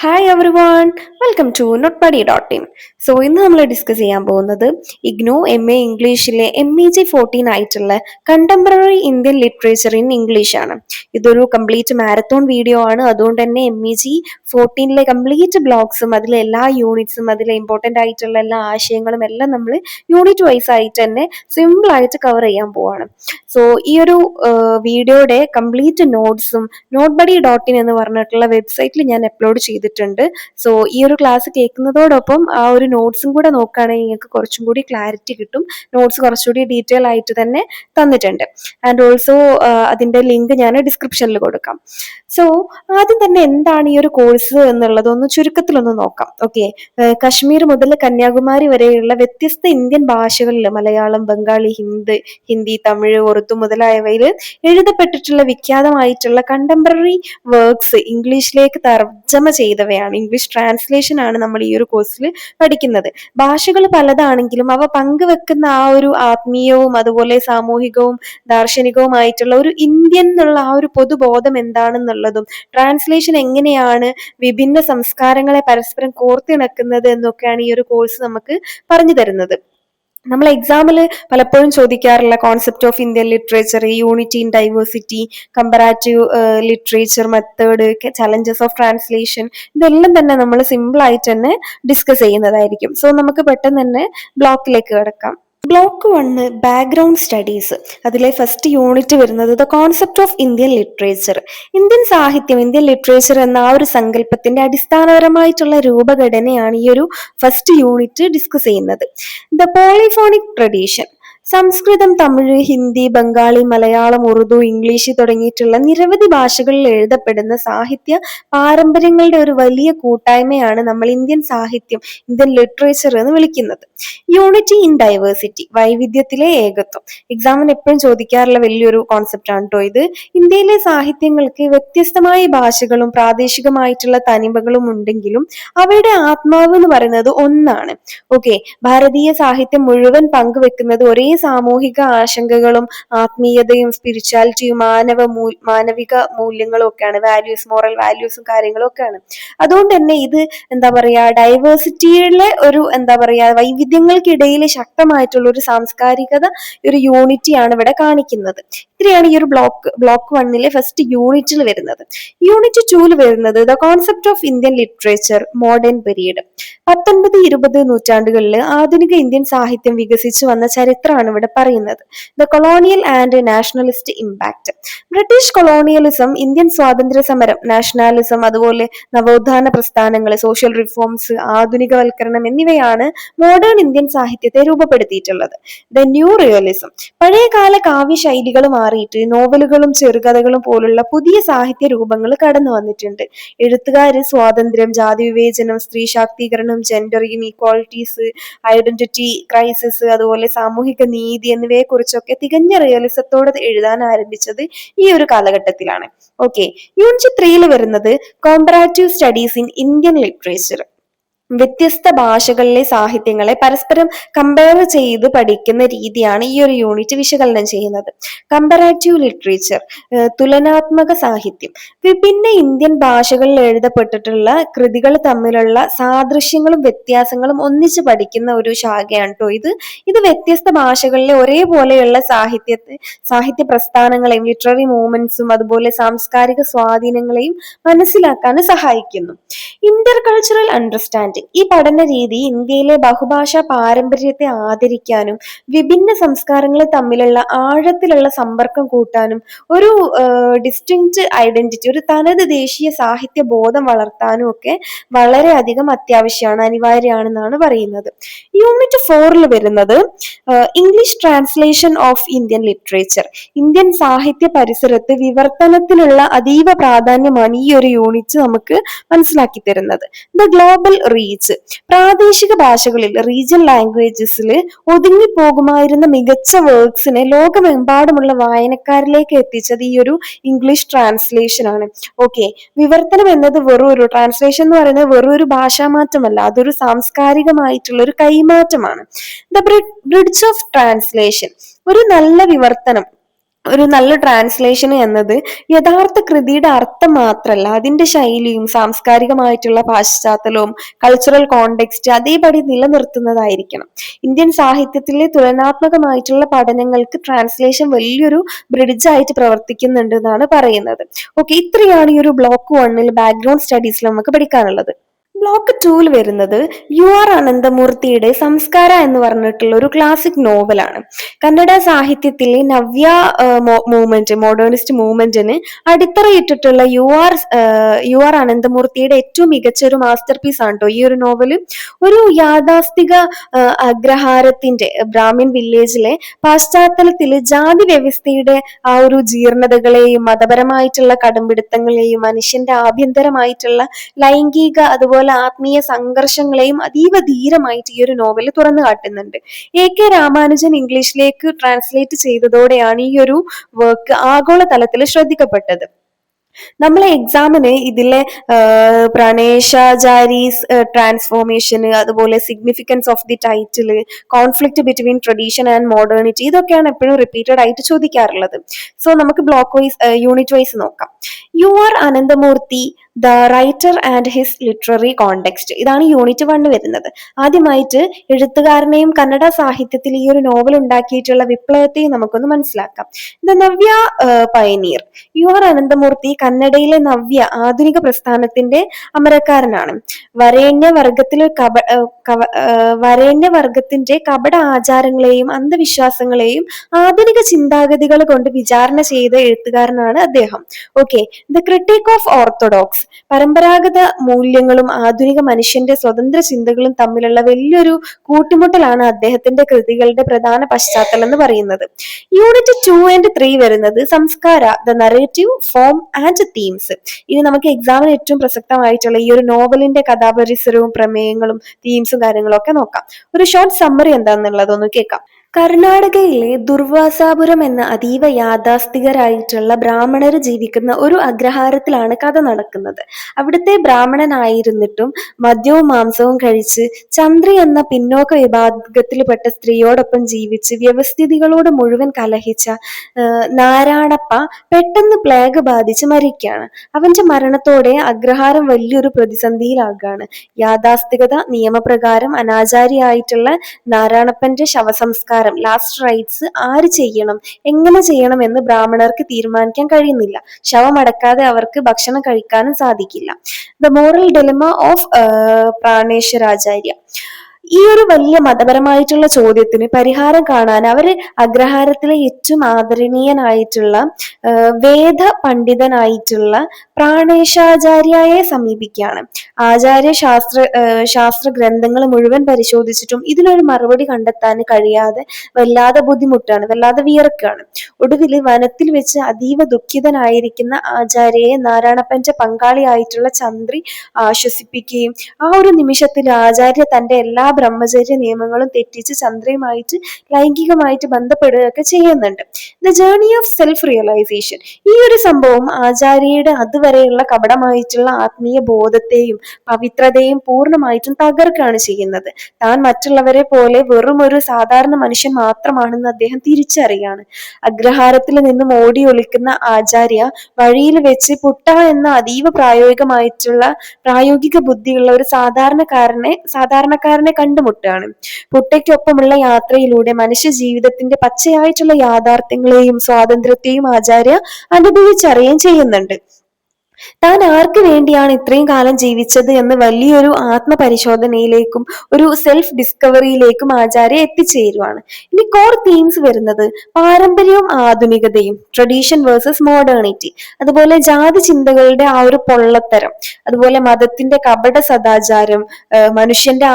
Hi everyone, welcome to notepadi.in. So ഇന്ന് നമ്മൾ discuss ചെയ്യാൻ പോകുന്നത് ഇഗ്നോ MA ഇംഗ്ലീഷിലെ MEG 14 ആയിട്ടുള്ള contemporary Indian literature in English ആണ്. ഇതൊരു കംപ്ലീറ്റ് മാരത്തോൺ വീഡിയോ ആണ്. അതുകൊണ്ട് തന്നെ MEG 14 കംപ്ലീറ്റ് ബ്ലോഗ്സും അതിലെ എല്ലാ യൂണിറ്റ്സും അതിലെ ഇമ്പോർട്ടൻ്റ് ആയിട്ടുള്ള എല്ലാ ആശയങ്ങളും എല്ലാം നമ്മൾ യൂണിറ്റ് വൈസ് ആയിട്ട് തന്നെ സിമ്പിൾ ആയിട്ട് കവർ ചെയ്യാൻ പോവാണ്. സോ ഈ ഒരു വീഡിയോയുടെ കംപ്ലീറ്റ് നോട്ട്സും notepadi.in എന്ന് പറഞ്ഞിട്ടുള്ള വെബ്സൈറ്റിൽ ഞാൻ അപ്ലോഡ് ചെയ്തിട്ടുണ്ട്. സോ ഈ ഒരു ക്ലാസ് കേൾക്കുന്നതോടൊപ്പം ആ ഒരു നോട്ട്സും കൂടെ നോക്കുകയാണെങ്കിൽ നിങ്ങൾക്ക് കുറച്ചും കൂടി ക്ലാരിറ്റി കിട്ടും. നോട്ട്സ് കുറച്ചുകൂടി ഡീറ്റെയിൽ ആയിട്ട് തന്നെ തന്നിട്ടുണ്ട്. ആൻഡ് ഓൾസോ അതിന്റെ ലിങ്ക് ഞാൻ ഡിസ്ക്രിപ്ഷനിൽ കൊടുക്കാം. സോ ആദ്യം തന്നെ എന്താണ് ഈ ഒരു കോഴ്സ് എന്നുള്ളത് ഒന്ന് ചുരുക്കത്തിലൊന്ന് നോക്കാം. ഓക്കെ, കശ്മീർ മുതൽ കന്യാകുമാരി വരെയുള്ള വ്യത്യസ്ത ഇന്ത്യൻ ഭാഷകളിൽ മലയാളം, ബംഗാളി, ഹിന്ദി, തമിഴ്, ഉറുദു മുതലായവയിൽ എഴുതപ്പെട്ടിട്ടുള്ള വിഖ്യാതമായിട്ടുള്ള കണ്ടംപററി വർക്ക്സ് ഇംഗ്ലീഷിലേക്ക് തർജ്ജമ ചെയ്തവയാണ്. ഇംഗ്ലീഷ് ട്രാൻസ്ലേഷൻ ആണ് നമ്മൾ ഈ ഒരു കോഴ്സിൽ പഠിക്കുന്നത്. ഭാഷകൾ പലതാണെങ്കിലും അവ പങ്കുവെക്കുന്ന ആ ഒരു ആത്മീയവും അതുപോലെ സാമൂഹികവും ദാർശനികവുമായിട്ടുള്ള ഒരു ഇന്ത്യൻ എന്നുള്ള ആ ഒരു പൊതുബോധം എന്താണെന്നുള്ളതും ട്രാൻസ്ലേഷൻ എങ്ങനെയാണ് വിഭിന്ന സംസ്കാരങ്ങളെ പരസ്പരം കോർത്തിണക്കുന്നത് എന്നൊക്കെയാണ് ഈ ഒരു കോഴ്സ് നമുക്ക് പറഞ്ഞു തരുന്നത്. നമ്മൾ എക്സാമിൽ പലപ്പോഴും ചോദിക്കാറുള്ള concept of Indian literature, unity in diversity, comparative literature method, challenges of translation, ഇതെല്ലാം തന്നെ നമ്മൾ സിമ്പിൾ ആയിട്ട് തന്നെ ഡിസ്കസ് ചെയ്യുന്നതായിരിക്കും. സോ നമുക്ക് പെട്ടെന്ന് തന്നെ ബ്ലോക്കിലേക്ക് കിടക്കാം. Block 1 background studies. അതിലെ ഫസ്റ്റ് യൂണിറ്റ് വരുന്നത് the concept of Indian literature. Indian സാഹിത്യം, ഇന്ത്യൻ ലിറ്ററേച്ചർ എന്ന ആ ഒരു സങ്കല്പത്തിന്റെ അടിസ്ഥാനപരമായിട്ടുള്ള രൂപഘടനയാണ് ഈ ഒരു ഫസ്റ്റ് യൂണിറ്റ് ഡിസ്കസ് ചെയ്യുന്നത്. The polyphonic tradition. Sanskrit, Tamil, Hindi, Bengali, Malayalam, Urdu, English തുടങ്ങിയിട്ടുള്ള നിരവധി ഭാഷകളിൽ എഴുതപ്പെടുന്ന സാഹിത്യ പാരമ്പര്യങ്ങളുടെ ഒരു വലിയ കൂട്ടായ്മയാണ് നമ്മൾ ഇന്ത്യൻ സാഹിത്യം, ഇന്ത്യൻ ലിറ്ററേച്ചർ എന്ന് വിളിക്കുന്നത്. യൂണിറ്റി ഇൻ ഡൈവേഴ്സിറ്റി, വൈവിധ്യത്തിലെ ഏകത്വം. എക്സാമിന് എപ്പോഴും ചോദിക്കാറുള്ള വലിയൊരു കോൺസെപ്റ്റ് ആണ് കേട്ടോ ഇത്. ഇന്ത്യയിലെ സാഹിത്യങ്ങൾക്ക് വ്യത്യസ്തമായ ഭാഷകളും പ്രാദേശികമായിട്ടുള്ള തനിമകളും ഉണ്ടെങ്കിലും അവയുടെ ആത്മാവ് എന്ന് പറയുന്നത് ഒന്നാണ്. ഓക്കെ, ഭാരതീയ സാഹിത്യം മുഴുവൻ പങ്കുവെക്കുന്നത് ഒരേ സാമൂഹിക ആശങ്കകളും ആത്മീയതയും സ്പിരിച്വാലിറ്റിയും മാനവിക മൂല്യങ്ങളും ഒക്കെയാണ്. വാല്യൂസ്, മോറൽ വാല്യൂസും കാര്യങ്ങളും ഒക്കെയാണ്. അതുകൊണ്ട് തന്നെ ഇത് എന്താ പറയാ, ഡൈവേഴ്സിറ്റിയിലെ ഒരു എന്താ പറയാ വൈവിധ്യങ്ങൾക്കിടയിൽ ശക്തമായിട്ടുള്ള ഒരു സാംസ്കാരികത, ഒരു യൂണിറ്റിയാണ് ഇവിടെ കാണിക്കുന്നത്. ഇത്രയാണ് ഈ ഒരു ബ്ലോക്ക് 1 ഫസ്റ്റ് യൂണിറ്റിൽ വരുന്നത്. യൂണിറ്റ് 2 വരുന്നത് the concept of Indian literature modern period. 19-20 നൂറ്റാണ്ടുകളിൽ ആധുനിക ഇന്ത്യൻ സാഹിത്യം വികസിച്ചു വന്ന ചരിത്രമാണ് ഇവിടെ പറയുന്നത്. The colonial and nationalist impact. British colonialism, Indian സ്വാതന്ത്ര്യ സമരം, നാഷണാലിസം, അതുപോലെ നവോത്ഥാന പ്രസ്ഥാനങ്ങൾ, സോഷ്യൽ റിഫോംസ്, ആധുനികവൽക്കരണം എന്നിവയാണ് മോഡേൺ ഇന്ത്യൻ സാഹിത്യത്തെ രൂപപ്പെടുത്തിയിട്ടുള്ളത്. The new realism. പഴയകാല കാവ്യ ശൈലികൾ മാറിയിട്ട് നോവലുകളും ചെറുകഥകളും പോലുള്ള പുതിയ സാഹിത്യ രൂപങ്ങൾ കടന്നു വന്നിട്ടുണ്ട്. എഴുത്തുകാര് സ്വാതന്ത്ര്യം, ജാതി വിവേചനം, സ്ത്രീ ശാക്തീകരണം, ജെൻഡർ ഇനീക്വാളിറ്റീസ്, ഐഡന്റിറ്റി ക്രൈസിസ്, അതുപോലെ സാമൂഹിക നീതി എന്നിവയെ കുറിച്ചൊക്കെ തികഞ്ഞ റിയലിസത്തോടെ എഴുതാൻ ആരംഭിച്ചത് ഈ ഒരു കാലഘട്ടത്തിലാണ്. ഓക്കെ, യൂണിറ്റ് 3 വരുന്നത് കോമ്പറാറ്റീവ് സ്റ്റഡീസ് ഇൻ ഇന്ത്യൻ ലിറ്ററേച്ചർ. വ്യത്യസ്ത ഭാഷകളിലെ സാഹിത്യങ്ങളെ പരസ്പരം കമ്പയർ ചെയ്ത് പഠിക്കുന്ന രീതിയാണ് ഈ ഒരു യൂണിറ്റ് വിശകലനം ചെയ്യുന്നത്. കമ്പറാറ്റീവ് ലിറ്ററേച്ചർ, തുലനാത്മക സാഹിത്യം. വിഭിന്ന ഇന്ത്യൻ ഭാഷകളിൽ എഴുതപ്പെട്ടിട്ടുള്ള കൃതികൾ തമ്മിലുള്ള സാദൃശ്യങ്ങളും വ്യത്യാസങ്ങളും ഒന്നിച്ച് പഠിക്കുന്ന ഒരു ശാഖയാണ് കേട്ടോ ഇത്. ഇത് വ്യത്യസ്ത ഭാഷകളിലെ ഒരേപോലെയുള്ള സാഹിത്യ പ്രസ്ഥാനങ്ങളെയും ലിറ്റററി മൂവ്മെന്റ്സും അതുപോലെ സാംസ്കാരിക സ്വാധീനങ്ങളെയും മനസ്സിലാക്കാൻ സഹായിക്കുന്നു. Inter cultural understanding. ഈ പഠന രീതി ഇന്ത്യയിലെ ബഹുഭാഷാ പാരമ്പര്യത്തെ ആദരിക്കാനും വിഭിന്ന സംസ്കാരങ്ങൾ തമ്മിലുള്ള ആഴത്തിലുള്ള സമ്പർക്കം കൂട്ടാനും ഒരു ഡിസ്റ്റിങ്ക്റ്റ് ഐഡന്റിറ്റി, ഒരു തനത് ദേശീയ സാഹിത്യ ബോധം വളർത്താനും ഒക്കെ വളരെയധികം അത്യാവശ്യമാണ്, അനിവാര്യമാണെന്നാണ് പറയുന്നത്. യൂണിറ്റ് 4 വരുന്നത് English translation of Indian literature. Indian സാഹിത്യ പരിസരത്ത് വിവർത്തനത്തിനുള്ള അതീവ പ്രാധാന്യമാണ് ഈ ഒരു യൂണിറ്റ് നമുക്ക് മനസ്സിലാക്കി തരുന്നത്. The global reach. പ്രാദേശിക ഭാഷകളിൽ, റീജിയൻ ലാംഗ്വേജസിൽ ഒതുങ്ങിപ്പോകുമായിരുന്ന മികച്ച വർക്ക്സിനെ ലോകമെമ്പാടുമുള്ള വായനക്കാരിലേക്ക് എത്തിച്ചത് ഈ ഒരു ഇംഗ്ലീഷ് ട്രാൻസ്ലേഷൻ ആണ്. ഓക്കെ, വിവർത്തനം എന്നത് വെറും ഒരു ട്രാൻസ്ലേഷൻ എന്ന് പറയുന്നത് വെറും ഒരു ഭാഷാമാറ്റമല്ല, അതൊരു സാംസ്കാരികമായിട്ടുള്ള ഒരു കൈമാറ്റമാണ്. The bridge of translation. ഒരു നല്ല വിവർത്തനം ഒരു നല്ല ട്രാൻസ്ലേഷൻ എന്നത് യഥാർത്ഥ കൃതിയുടെ അർത്ഥം മാത്രമല്ല, അതിന്റെ ശൈലിയും സാംസ്കാരികമായിട്ടുള്ള പാശ്ചാത്തലവും കൾച്ചറൽ കോണ്ടെക്സ്റ്റ് അതേപടി നിലനിർത്തുന്നതായിരിക്കണം. ഇന്ത്യൻ സാഹിത്യത്തിലെ തുലനാത്മകമായിട്ടുള്ള പഠനങ്ങൾക്ക് ട്രാൻസ്ലേഷൻ വലിയൊരു ബ്രിഡ്ജായിട്ട് പ്രവർത്തിക്കുന്നുണ്ട് എന്നാണ് പറയുന്നത്. ഓക്കെ, ഇത്രയാണ് ഈ ഒരു ബ്ലോക്ക് 1 ബാക്ക്ഗ്രൗണ്ട് സ്റ്റഡീസിൽ നമുക്ക് പഠിക്കാനുള്ളത്. ബ്ലോക്ക് 2 വരുന്നത് UR അനന്തമൂർത്തിയുടെ സംസ്കാര എന്ന് പറഞ്ഞിട്ടുള്ള ഒരു ക്ലാസിക് നോവലാണ്. കന്നഡ സാഹിത്യത്തിലെ നവ്യ മൂവ്മെന്റ്, മോഡേണിസ്റ്റ് മൂവ്മെന്റിന് അടിത്തറയിട്ടിട്ടുള്ള യു ആർ അനന്തമൂർത്തിയുടെ ഏറ്റവും മികച്ച ഒരു മാസ്റ്റർ പീസ് ആണ് കേട്ടോ ഈ ഒരു നോവല്. ഒരു യാഥാസ്ഥിക അഗ്രഹാരത്തിന്റെ ബ്രാഹ്മിൻ വില്ലേജിലെ പശ്ചാത്തലത്തിൽ ജാതി വ്യവസ്ഥയുടെ ആ ഒരു ജീർണതകളെയും മതപരമായിട്ടുള്ള കടുംപിടുത്തങ്ങളെയും മനുഷ്യന്റെ ആഭ്യന്തരമായിട്ടുള്ള ലൈംഗിക അതുപോലെ ആത്മീയ സംഘർഷങ്ങളെയും അതീവ ധീരമായിട്ട് ഈ ഒരു നോവൽ തുറന്നു കാട്ടുന്നുണ്ട്. AK രാമാനുജൻ ഇംഗ്ലീഷിലേക്ക് ട്രാൻസ്ലേറ്റ് ചെയ്തതോടെയാണ് ഈ ഒരു വർക്ക് ആഗോളതലത്തിൽ ശ്രദ്ധിക്കപ്പെട്ടത്. നമ്മളെ എക്സാമിന് ഇതിലെ പ്രണേശാചാരീസ് ട്രാൻസ്ഫോർമേഷന്, അതുപോലെ significance of the title, conflict between tradition and modernity, ഇതൊക്കെയാണ് എപ്പോഴും റിപ്പീറ്റഡ് ആയിട്ട് ചോദിക്കാറുള്ളത്. സോ നമുക്ക് ബ്ലോക്ക് വൈസ് യൂണിറ്റ് വൈസ് നോക്കാം. UR Ananthamurthy, the writer and his literary context, ഇതാണ് യൂണിറ്റ് 1 വരുന്നത്. ആദ്യമായിട്ട് എഴുത്തുകാരനെയും കന്നഡ സാഹിത്യത്തിൽ ഈ ഒരു നോവൽ ഉണ്ടാക്കിയിട്ടുള്ള വിപ്ലവത്തെയും നമുക്കൊന്ന് മനസ്സിലാക്കാം. The Navya Pioneer. UR Ananthamurthy കന്നഡയിലെ Navya ആധുനിക പ്രസ്ഥാനത്തിന്റെ അമരക്കാരനാണ്. വരേണ്യവർഗത്തിന്റെ കപട ആചാരങ്ങളെയും അന്ധവിശ്വാസങ്ങളെയും ആധുനിക ചിന്താഗതികൾ കൊണ്ട് വിചാരണ ചെയ്ത എഴുത്തുകാരനാണ് അദ്ദേഹം. Okay, the critic of orthodox. പരമ്പരാഗത മൂല്യങ്ങളും ആധുനിക മനുഷ്യന്റെ സ്വതന്ത്ര ചിന്തകളും തമ്മിലുള്ള വലിയൊരു കൂട്ടിമുട്ടലാണ് അദ്ദേഹത്തിന്റെ കൃതികളുടെ പ്രധാന പശ്ചാത്തലം എന്ന് പറയുന്നത്. യൂണിറ്റ് 2 and 3 വരുന്നത് സംസ്കാര, the narrative form and themes. ഇനി നമുക്ക് എക്സാമിന് ഏറ്റവും പ്രസക്തമായിട്ടുള്ള ഈ ഒരു നോവലിന്റെ കഥാപരിസരവും പ്രമേയങ്ങളും തീംസും കാര്യങ്ങളും ഒക്കെ നോക്കാം. ഒരു ഷോർട്ട് സമ്മറി എന്താണെന്നുള്ളതൊന്ന് കേൾക്കാം. കർണാടകയിലെ ദുർവാസാപുരം എന്ന അതീവ യാഥാസ്ഥികരായിട്ടുള്ള ബ്രാഹ്മണർ ജീവിക്കുന്ന ഒരു അഗ്രഹാരത്തിലാണ് കഥ നടക്കുന്നത്. അവിടുത്തെ ബ്രാഹ്മണനായിരുന്നിട്ടും മദ്യവും മാംസവും കഴിച്ച് ചന്ദ്രി എന്ന പിന്നോക്ക വിഭാഗത്തിൽപ്പെട്ട സ്ത്രീയോടൊപ്പം ജീവിച്ച് വ്യവസ്ഥിതികളോട് മുഴുവൻ കലഹിച്ച നാരായണപ്പ പെട്ടെന്ന് പ്ലേഗ് ബാധിച്ച് മരിക്കുകയാണ്. അവന്റെ മരണത്തോടെ അഗ്രഹാരം വലിയൊരു പ്രതിസന്ധിയിലാകുകയാണ്. യാഥാസ്ഥികത നിയമപ്രകാരം അനാചാരിയായിട്ടുള്ള നാരായണപ്പന്റെ ശവസംസ്കാരം, ലാസ്റ്റ് റൈറ്റ്സ് ആര് ചെയ്യണം, എങ്ങനെ ചെയ്യണം എന്ന് ബ്രാഹ്മണർക്ക് തീരുമാനിക്കാൻ കഴിയുന്നില്ല. ശവമടക്കാതെ അവർക്ക് ഭക്ഷണം കഴിക്കാനും സാധിക്കില്ല. The moral dilemma of Praneshwaracharya. ഈ ഒരു വലിയ മതപരമായിട്ടുള്ള ചോദ്യത്തിന് പരിഹാരം കാണാൻ അവര് അഗ്രഹാരത്തിലെ ഏറ്റവും ആദരണീയനായിട്ടുള്ള വേദ പണ്ഡിതനായിട്ടുള്ള പ്രാണേശാചാര്യയെ സമീപിക്കുകയാണ്. ആചാര്യ ശാസ്ത്ര ഗ്രന്ഥങ്ങൾ മുഴുവൻ പരിശോധിച്ചിട്ടും ഇതിനൊരു മറുപടി കണ്ടെത്താൻ കഴിയാതെ വല്ലാതെ ബുദ്ധിമുട്ടാണ്, വല്ലാതെ വിയർക്കാണ്. ഒടുവിൽ വനത്തിൽ വെച്ച് അതീവ ദുഃഖിതനായിരിക്കുന്ന ആചാര്യയെ നാരായണപ്പന്റെ പങ്കാളിയായിട്ടുള്ള ചന്ദ്രി ആശ്വസിപ്പിക്കുകയും ആ ഒരു നിമിഷത്തിൽ ആചാര്യ തന്റെ എല്ലാ ബ്രഹ്മചര്യ നിയമങ്ങളും തെറ്റിച്ച് ചന്ദ്രയുമായിട്ട് ലൈംഗികമായിട്ട് ബന്ധപ്പെടുകയൊക്കെ ചെയ്യുന്നുണ്ട്. The journey of self realization. ഈ ഒരു സംഭവം ആചാര്യയുടെ അതുവരെയുള്ള കപടമായിട്ടുള്ള ആത്മീയ ബോധത്തെയും പവിത്രതയും പൂർണ്ണമായിട്ടും തകർക്കുകയാണ് ചെയ്യുന്നത്. താൻ മറ്റുള്ളവരെ പോലെ വെറും ഒരു സാധാരണ മനുഷ്യൻ മാത്രമാണെന്ന് അദ്ദേഹം തിരിച്ചറിയാണ്. അഗ്രഹാരത്തിൽ നിന്നും ഓടി ഒളിക്കുന്ന ആചാര്യ വഴിയിൽ വെച്ച് പുട്ട എന്ന അതീവ പ്രായോഗിക ബുദ്ധിയുള്ള ഒരു സാധാരണക്കാരനെ കണ്ടുമുട്ടുകയാണ്. പുട്ടയ്ക്കൊപ്പമുള്ള യാത്രയിലൂടെ മനുഷ്യ ജീവിതത്തിന്റെ പച്ചയായിട്ടുള്ള യാഥാർത്ഥ്യങ്ങളെയും സ്വാതന്ത്ര്യത്തെയും ആചാര്യ അനുഭവിച്ചറിയുകയും ചെയ്യുന്നുണ്ട്. താൻ ആർക്ക് വേണ്ടിയാണ് ഇത്രയും കാലം ജീവിച്ചത് എന്ന് വലിയൊരു ആത്മപരിശോധനയിലേക്കും ഒരു സെൽഫ് ഡിസ്കവറിയിലേക്കും ആചാര്യ എത്തിച്ചേരുവാണ്. ഇനി കോർ തീംസ് വരുന്നത് പാരമ്പര്യവും ആധുനികതയും, ട്രഡീഷൻ വേഴ്സസ് മോഡേണിറ്റി, അതുപോലെ ജാതി ചിന്തകളുടെ ആ ഒരു പൊള്ളത്തരം, അതുപോലെ മതത്തിന്റെ കപട സദാചാരം, മനുഷ്യന്റെ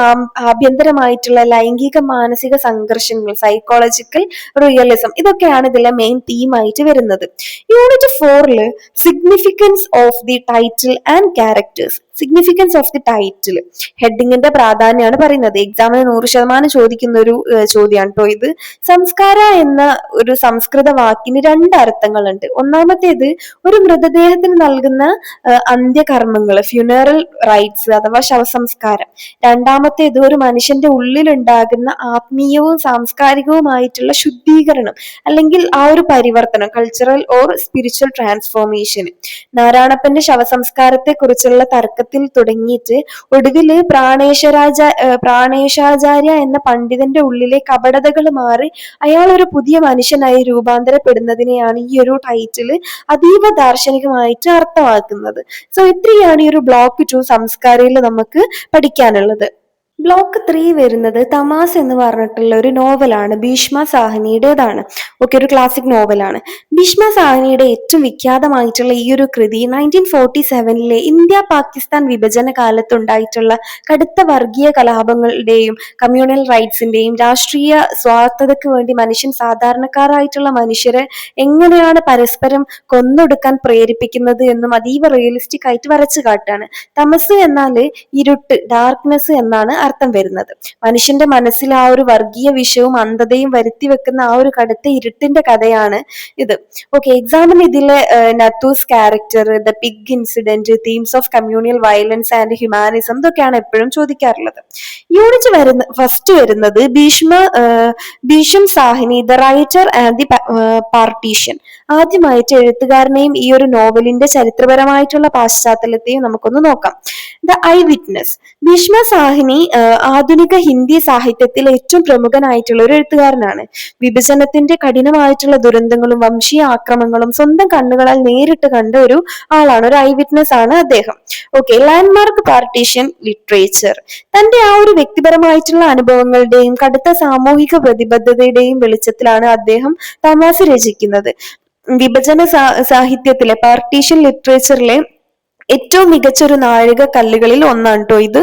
ആഭ്യന്തരമായിട്ടുള്ള ലൈംഗിക മാനസിക സംഘർഷങ്ങൾ, സൈക്കോളജിക്കൽ റിയലിസം, ഇതൊക്കെയാണ് ഇതിലെ മെയിൻ തീമായിട്ട് വരുന്നത്. Unit 4 significance of the title and characters. Significance of the title, ഹെഡിങ്ങിന്റെ പ്രാധാന്യമാണ് പറയുന്നത്. എക്സാമിന് 100% ചോദിക്കുന്ന ഒരു ചോദ്യമാണ് കേട്ടോ ഇത്. സംസ്കാര എന്ന ഒരു സംസ്കൃത വാക്കിന് രണ്ട് അർത്ഥങ്ങളുണ്ട്. ഒന്നാമത്തേത് ഒരു മൃതദേഹത്തിന് നൽകുന്ന അന്ത്യകർമ്മങ്ങൾ, ഫ്യൂണറൽ റൈറ്റ്സ് അഥവാ ശവസംസ്കാരം. രണ്ടാമത്തേത് ഒരു മനുഷ്യന്റെ ഉള്ളിലുണ്ടാകുന്ന ആത്മീയവും സാംസ്കാരികവുമായിട്ടുള്ള ശുദ്ധീകരണം അല്ലെങ്കിൽ ആ ഒരു പരിവർത്തനം, കൾച്ചറൽ ഓർ സ്പിരിച്വൽ ട്രാൻസ്ഫോർമേഷൻ. നാരായണപ്പന്റെ ശവസംസ്കാരത്തെ കുറിച്ചുള്ള തർക്കത്തിൽ തുടങ്ങിയിട്ട് ഒടുവില് പ്രാണേശാചാര്യ എന്ന പണ്ഡിതന്റെ ഉള്ളിലെ കപടതകൾ മാറി അയാൾ ഒരു പുതിയ മനുഷ്യനായി രൂപാന്തരപ്പെടുന്നതിനെയാണ് ഈ ഒരു ടൈറ്റില് അതീവ ദാർശനികമായിട്ട് അർത്ഥമാക്കുന്നത്. സോ ഇത്രയാണ് ഈ ഒരു ബ്ലോക്ക് 2 സംസ്കാരയിൽ നമുക്ക് പഠിക്കാനുള്ളത്. ബ്ലോക്ക് 3 വരുന്നത് തമാസ് എന്ന് പറഞ്ഞിട്ടുള്ള ഒരു നോവലാണ്. ഭീഷ്മ സാഹ്നിയുടേതാണ്. ഓക്കെ, ഒരു ക്ലാസിക് നോവലാണ്. ഭീഷ്മ സാഹ്നിയുടെ ഏറ്റവും വിഖ്യാതമായിട്ടുള്ള ഈ ഒരു കൃതി 1947 ഇന്ത്യ പാകിസ്ഥാൻ വിഭജന കാലത്തുണ്ടായിട്ടുള്ള കടുത്ത വർഗീയ കലാപങ്ങളുടെയും കമ്മ്യൂണൽ റൈറ്റ്സിന്റെയും രാഷ്ട്രീയ സ്വാർത്ഥതയ്ക്ക് വേണ്ടി സാധാരണക്കാരായിട്ടുള്ള മനുഷ്യരെ എങ്ങനെയാണ് പരസ്പരം കൊന്നൊടുക്കാൻ പ്രേരിപ്പിക്കുന്നത് എന്നും അതീവ റിയലിസ്റ്റിക് ആയിട്ട് വരച്ചു കാട്ടാണ്. തമസ് എന്നാല് ഇരുട്ട്, ഡാർക്ക്നെസ് എന്നാണ് അർത്ഥം വരുന്നത്. മനുഷ്യന്റെ മനസ്സിൽ ആ ഒരു വർഗീയ വിഷവും അന്ധതയും വരുത്തി വെക്കുന്ന ആ ഒരു കടുത്ത ഇരുട്ടിന്റെ കഥയാണ് ഇത്. ഓക്കെ, എക്സാമിന് ഇതിലെ Nathu's character, the pig incident, themes of communal violence and humanism ഇതൊക്കെയാണ് എപ്പോഴും ചോദിക്കാറുള്ളത്. യൂണിറ്റ് ഫസ്റ്റ് വരുന്നത് Bhisham Sahni, the writer and the partition. ആദ്യമായിട്ട് എഴുത്തുകാരനെയും ഈ ഒരു നോവലിന്റെ ചരിത്രപരമായിട്ടുള്ള പാശ്ചാത്തലത്തെയും നമുക്കൊന്ന് നോക്കാം. The eye witness. Bhisham Sahni ആധുനിക ഹിന്ദി സാഹിത്യത്തിലെ ഏറ്റവും പ്രമുഖനായിട്ടുള്ള ഒരു എഴുത്തുകാരനാണ്. വിഭജനത്തിന്റെ കഠിനമായിട്ടുള്ള ദുരന്തങ്ങളും വംശീയ ആക്രമണങ്ങളും സ്വന്തം കണ്ണുകളാൽ നേരിട്ട് കണ്ട ഒരു ആളാണ്, ഒരു ഐ വിറ്റ്നസ് ആണ് അദ്ദേഹം. Okay, landmark partition literature. തന്റെ ആ ഒരു വ്യക്തിപരമായിട്ടുള്ള അനുഭവങ്ങളുടെയും കടുത്ത സാമൂഹിക പ്രതിബദ്ധതയുടെയും വെളിച്ചത്തിലാണ് അദ്ദേഹം തമാസ് രചിക്കുന്നത്. വിഭജന സാഹിത്യത്തിലെ പാർട്ടീഷൻ ലിറ്ററേച്ചറിലെ ഏറ്റവും മികച്ച ഒരു നാഴിക കല്ലുകളിൽ ഒന്നാണ് കേട്ടോ ഇത്.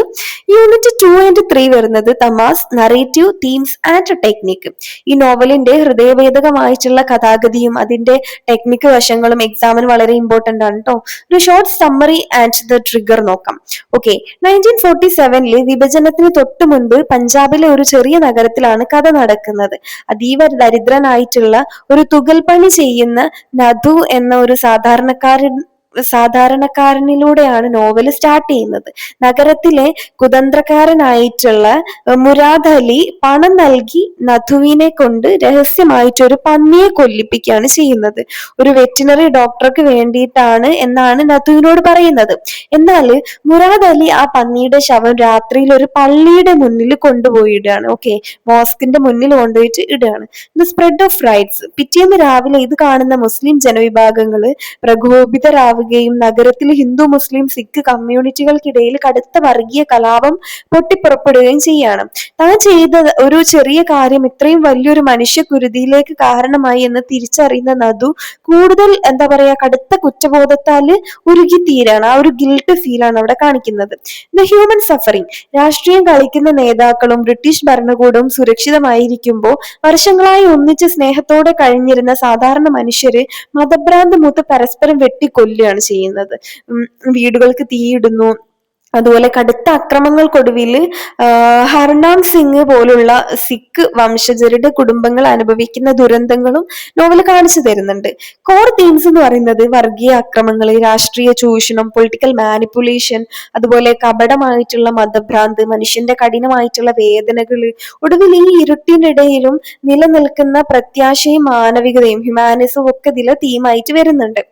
യൂണിറ്റ് 2 and 3 വരുന്നത് തമാസ്, നറേറ്റീവ്, തീംസ് ആൻഡ് ടെക്നിക്. ഈ നോവലിന്റെ ഹൃദയഭേദകമായിട്ടുള്ള കഥാഗതിയും അതിന്റെ ടെക്നിക്ക് വശങ്ങളും എക്സാമിന് വളരെ ഇമ്പോർട്ടന്റ് ആണ് കേട്ടോ. ഒരു short summary and the trigger നോക്കാം. ഓക്കെ, 1947 വിഭജനത്തിന് തൊട്ട് മുൻപ് പഞ്ചാബിലെ ഒരു ചെറിയ നഗരത്തിലാണ് കഥ നടക്കുന്നത്. അതീവ ദരിദ്രനായിട്ടുള്ള ഒരു തുകൽപ്പണി ചെയ്യുന്ന നദു എന്ന ഒരു സാധാരണക്കാരനിലൂടെയാണ് നോവൽ സ്റ്റാർട്ട് ചെയ്യുന്നത്. നഗരത്തിലെ കുതന്ത്രക്കാരനായിട്ടുള്ള മുരാദ് അലി പണം നൽകി നഥുവിനെ കൊണ്ട് രഹസ്യമായിട്ട് ഒരു പന്നിയെ കൊല്ലിപ്പിക്കുകയാണ് ചെയ്യുന്നത്. ഒരു വെറ്റിനറി ഡോക്ടർക്ക് വേണ്ടിയിട്ടാണ് എന്നാണ് നഥുവിനോട് പറയുന്നത്. എന്നാൽ മുരാദ് അലി ആ പന്നിയുടെ ശവം രാത്രിയിൽ ഒരു പള്ളിയുടെ മുന്നിൽ കൊണ്ടുപോയിടുകയാണ്. ഓക്കെ, മോസ്കിന്റെ മുന്നിൽ കൊണ്ടുപോയിട്ട് ഇടുകയാണ്. The spread of rights. പിറ്റേന്ന് രാവിലെ ഇത് കാണുന്ന മുസ്ലിം ജനവിഭാഗങ്ങള് പ്രകോപിതരാവുകയും നഗരത്തിൽ ഹിന്ദു, മുസ്ലിം, സിഖ് കമ്മ്യൂണിറ്റികൾക്കിടയിൽ കടുത്ത വർഗീയ കലാപം പൊട്ടിപ്പുറപ്പെടുകയും ചെയ്യാണ്. താൻ ചെയ്ത ഒരു ചെറിയ കാര്യം ഇത്രയും വലിയൊരു മനുഷ്യകുരുതിയിലേക്ക് കാരണമായി എന്ന് തിരിച്ചറിയുന്ന നദു കൂടുതൽ കടുത്ത കുറ്റബോധത്താല് ഉരുകിത്തീരാണ്. ആ ഒരു ഗിൽട്ട് ഫീലാണ് അവിടെ കാണിക്കുന്നത്. The human suffering. രാഷ്ട്രീയം കളിക്കുന്ന നേതാക്കളും ബ്രിട്ടീഷ് ഭരണകൂടവും സുരക്ഷിതമായിരിക്കുമ്പോൾ വർഷങ്ങളായി ഒന്നിച്ച് സ്നേഹത്തോടെ കഴിഞ്ഞിരുന്ന സാധാരണ മനുഷ്യര് മതഭ്രാന്ത് മൂത്ത് പരസ്പരം വെട്ടിക്കൊല്ലുകയാണ് ചെയ്യുന്നത്. വീടുകൾക്ക് തീയിടുന്നു. അതുപോലെ കടുത്ത അക്രമങ്ങൾക്കൊടുവിൽ ഹർനാം സിംഗ് പോലുള്ള സിഖ് വംശജരുടെ കുടുംബങ്ങൾ അനുഭവിക്കുന്ന ദുരന്തങ്ങളും നോവൽ കാണിച്ചു തരുന്നുണ്ട്. കോർ തീംസ് എന്ന് പറയുന്നത് വർഗീയ അക്രമങ്ങൾ, രാഷ്ട്രീയ ചൂഷണം, പൊളിറ്റിക്കൽ മാനിപ്പുലേഷൻ, അതുപോലെ കപടമായിട്ടുള്ള മതഭ്രാന്ത്, മനുഷ്യന്റെ കഠിനമായിട്ടുള്ള വേദനകള്, ഒടുവിൽ ഈ ഇരുട്ടിനിടയിലും നിലനിൽക്കുന്ന പ്രത്യാശയും മാനവികതയും ഹ്യൂമാനിസവും ഒക്കെ ഇതിലെ തീമായിട്ട് വരുന്നുണ്ട്.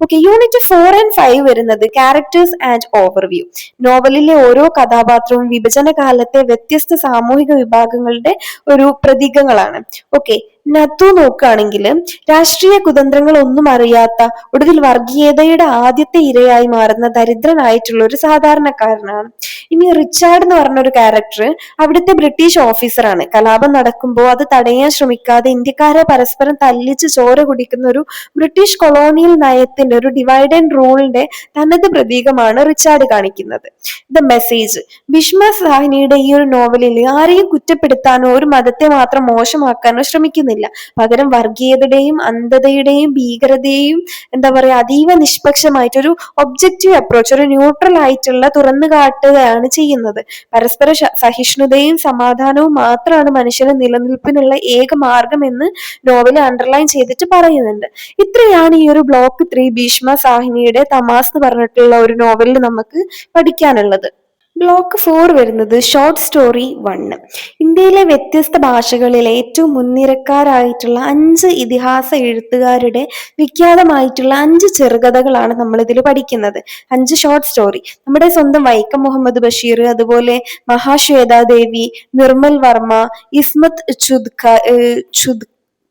ഓക്കെ, യൂണിറ്റ് 4 and 5 വരുന്നത് ക്യാരക്ടേഴ്സ് ആൻഡ് ഓവർവ്യൂ. നോവലിലെ ഓരോ കഥാപാത്രവും വിഭജന കാലത്തെ വ്യത്യസ്ത സാമൂഹിക വിഭാഗങ്ങളുടെ ഒരു പ്രതീകങ്ങളാണ്. ഓക്കെ, നത്തു നോക്കുകയാണെങ്കിൽ രാഷ്ട്രീയ കുതന്ത്രങ്ങൾ ഒന്നും അറിയാത്ത ഒടുവിൽ വർഗീയതയുടെ ആദ്യത്തെ ഇരയായി മാറുന്ന ദരിദ്രനായിട്ടുള്ള ഒരു സാധാരണക്കാരനാണ്. ഇനി റിച്ചാർഡ് എന്ന് പറഞ്ഞ ഒരു ക്യാരക്ടർ അവിടുത്തെ ബ്രിട്ടീഷ് ഓഫീസറാണ്. കലാപം നടക്കുമ്പോൾ അത് തടയാൻ ശ്രമിക്കാതെ ഇന്ത്യക്കാരെ പരസ്പരം തല്ലിച്ച് ചോര കുടിക്കുന്ന ഒരു ബ്രിട്ടീഷ് കൊളോണിയൽ നയത്തിന്റെ, ഒരു ഡിവൈഡ് ആൻഡ് റൂളിന്റെ തനത് പ്രതീകമാണ് റിച്ചാർഡ് കാണിക്കുന്നത്. The message. ഭീഷ്മ സാഹ്നിയുടെ ഈ ഒരു നോവലിൽ ആരെയും കുറ്റപ്പെടുത്താനോ ഒരു മതത്തെ മാത്രം മോശമാക്കാനോ ശ്രമിക്കുന്നില്ല. ചെയ്യുന്നില്ല. പകരം വർഗീയതയുടെയും അന്ധതയുടെയും ഭീകരതയെയും എന്താ പറയാ അതീവ നിഷ്പക്ഷമായിട്ടൊരു ഒബ്ജക്റ്റീവ് അപ്രോച്ച്, ഒരു ന്യൂട്രൽ ആയിട്ടുള്ള തുറന്നു കാട്ടുകയാണ് ചെയ്യുന്നത്. പരസ്പര സഹിഷ്ണുതയും സമാധാനവും മാത്രമാണ് മനുഷ്യന് നിലനിൽപ്പിനുള്ള ഏക മാർഗം എന്ന് നോവല് അണ്ടർലൈൻ ചെയ്തിട്ട് പറയുന്നുണ്ട്. ഇത്രയാണ് ഈ ഒരു ബ്ലോക്ക് 3 ഭീഷ്മ സാഹ്നിയുടെ തമാസ് എന്ന് പറഞ്ഞിട്ടുള്ള ഒരു നോവലിൽ നമുക്ക് പഠിക്കാനുള്ളത്. ബ്ലോക്ക് 4 വരുന്നത് ഷോർട്ട് സ്റ്റോറി 1. ഇന്ത്യയിലെ വ്യത്യസ്ത ഭാഷകളിലെ ഏറ്റവും മുൻനിരക്കാരായിട്ടുള്ള 5 ഇതിഹാസ എഴുത്തുകാരുടെ വിഖ്യാതമായിട്ടുള്ള 5 ചെറുകഥകളാണ് നമ്മൾ ഇതിൽ പഠിക്കുന്നത്. 5 ഷോർട്ട് സ്റ്റോറി. നമ്മുടെ സ്വന്തം വൈക്കം മുഹമ്മദ് ബഷീർ, അതുപോലെ മഹാശ്വേതാദേവി, നിർമ്മൽ വർമ്മ, ഇസ്മത്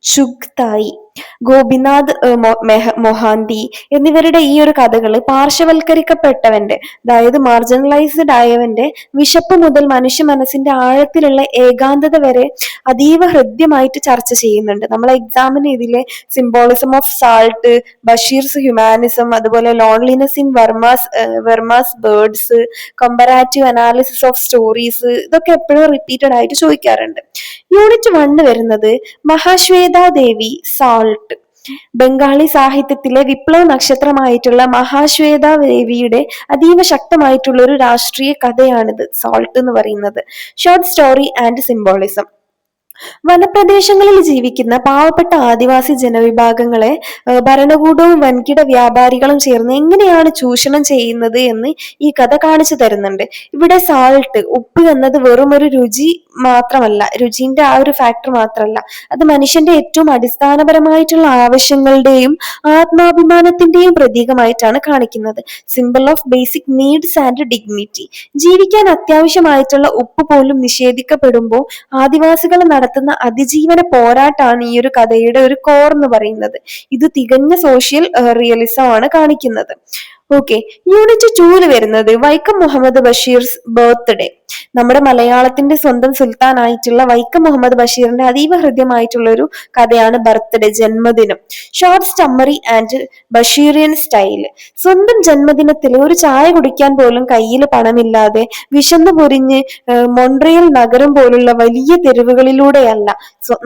ചുഗ്തായി, ഗോപിനാഥ് മൊഹാന്തി എന്നിവരുടെ ഈ ഒരു കഥകള് പാർശ്വവൽക്കരിക്കപ്പെട്ടവന്റെ, അതായത് മാർജിനലൈസ്ഡ് ആയവന്റെ വിശപ്പ് മുതൽ മനുഷ്യ മനസ്സിന്റെ ആഴത്തിലുള്ള ഏകാന്തത വരെ അതീവ ഹൃദ്യമായിട്ട് ചർച്ച ചെയ്യുന്നുണ്ട്. നമ്മളെ എക്സാമിന് ഇതിലെ symbolism of salt, Basheer's humanism, അതുപോലെ loneliness in Verma's birds, comparative analysis of stories, ഇതൊക്കെ എപ്പോഴും റിപ്പീറ്റഡ് ആയിട്ട് ചോദിക്കാറുണ്ട്. യൂണിറ്റ് 1 വരുന്നത് മഹാശ്വേതാദേവി സാൾട്ട്. ബംഗാളി സാഹിത്യത്തിലെ വിപ്ലവ നക്ഷത്രമായിട്ടുള്ള മഹാശ്വേതാദേവിയുടെ അതീവ ശക്തമായിട്ടുള്ള ഒരു രാഷ്ട്രീയ കഥയാണിത്, സാൾട്ട് എന്ന് പറയുന്നത്. Short story and symbolism. വനപ്രദേശങ്ങളിൽ ജീവിക്കുന്ന പാവപ്പെട്ട ആദിവാസി ജനവിഭാഗങ്ങളെ ഭരണകൂടവും വൻകിട വ്യാപാരികളും ചേർന്ന് എങ്ങനെയാണ് ചൂഷണം ചെയ്യുന്നത് എന്ന് ഈ കഥ കാണിച്ചു തരുന്നുണ്ട്. ഇവിടെ സാൾട്ട്, ഉപ്പ് എന്നത് വെറും ഒരു രുചി മാത്രമല്ല, രുചിന്റെ ആ ഒരു ഫാക്ടർ മാത്രമല്ല, അത് മനുഷ്യന്റെ ഏറ്റവും അടിസ്ഥാനപരമായിട്ടുള്ള ആവശ്യങ്ങളുടെയും ആത്മാഭിമാനത്തിന്റെയും പ്രതീകമായിട്ടാണ് കാണിക്കുന്നത്. Simple of basic needs and dignity. ജീവിക്കാൻ അത്യാവശ്യമായിട്ടുള്ള ഉപ്പ് പോലും നിഷേധിക്കപ്പെടുമ്പോൾ ആദിവാസികൾ നടത്തുന്ന അതിജീവന പോരാട്ടാണ് ഈ ഒരു കഥയുടെ ഒരു കോർ എന്ന് പറയുന്നത്. ഇത് തികഞ്ഞ സോഷ്യൽ റിയലിസം ആണ് കാണിക്കുന്നത്. ഓക്കെ, യൂണിറ്റ് 2 വരുന്നത് വൈക്കം മുഹമ്മദ് ബഷീർസ് ബർത്ത്ഡേ. നമ്മുടെ മലയാളത്തിന്റെ സ്വന്തം സുൽത്താനായിട്ടുള്ള വൈക്കം മുഹമ്മദ് ബഷീറിന്റെ അതീവ ഹൃദ്യമായിട്ടുള്ള ഒരു കഥയാണ് ബർത്ത്ഡേ, ജന്മദിനം. Short story and Basheerian style. സ്വന്തം ജന്മദിനത്തിൽ ഒരു ചായ കുടിക്കാൻ പോലും കയ്യിൽ പണമില്ലാതെ വിശന്നു പൊരിഞ്ഞ് മൊൺട്രിയൽ നഗരം പോലുള്ള വലിയ തെരുവുകളിലൂടെയല്ല,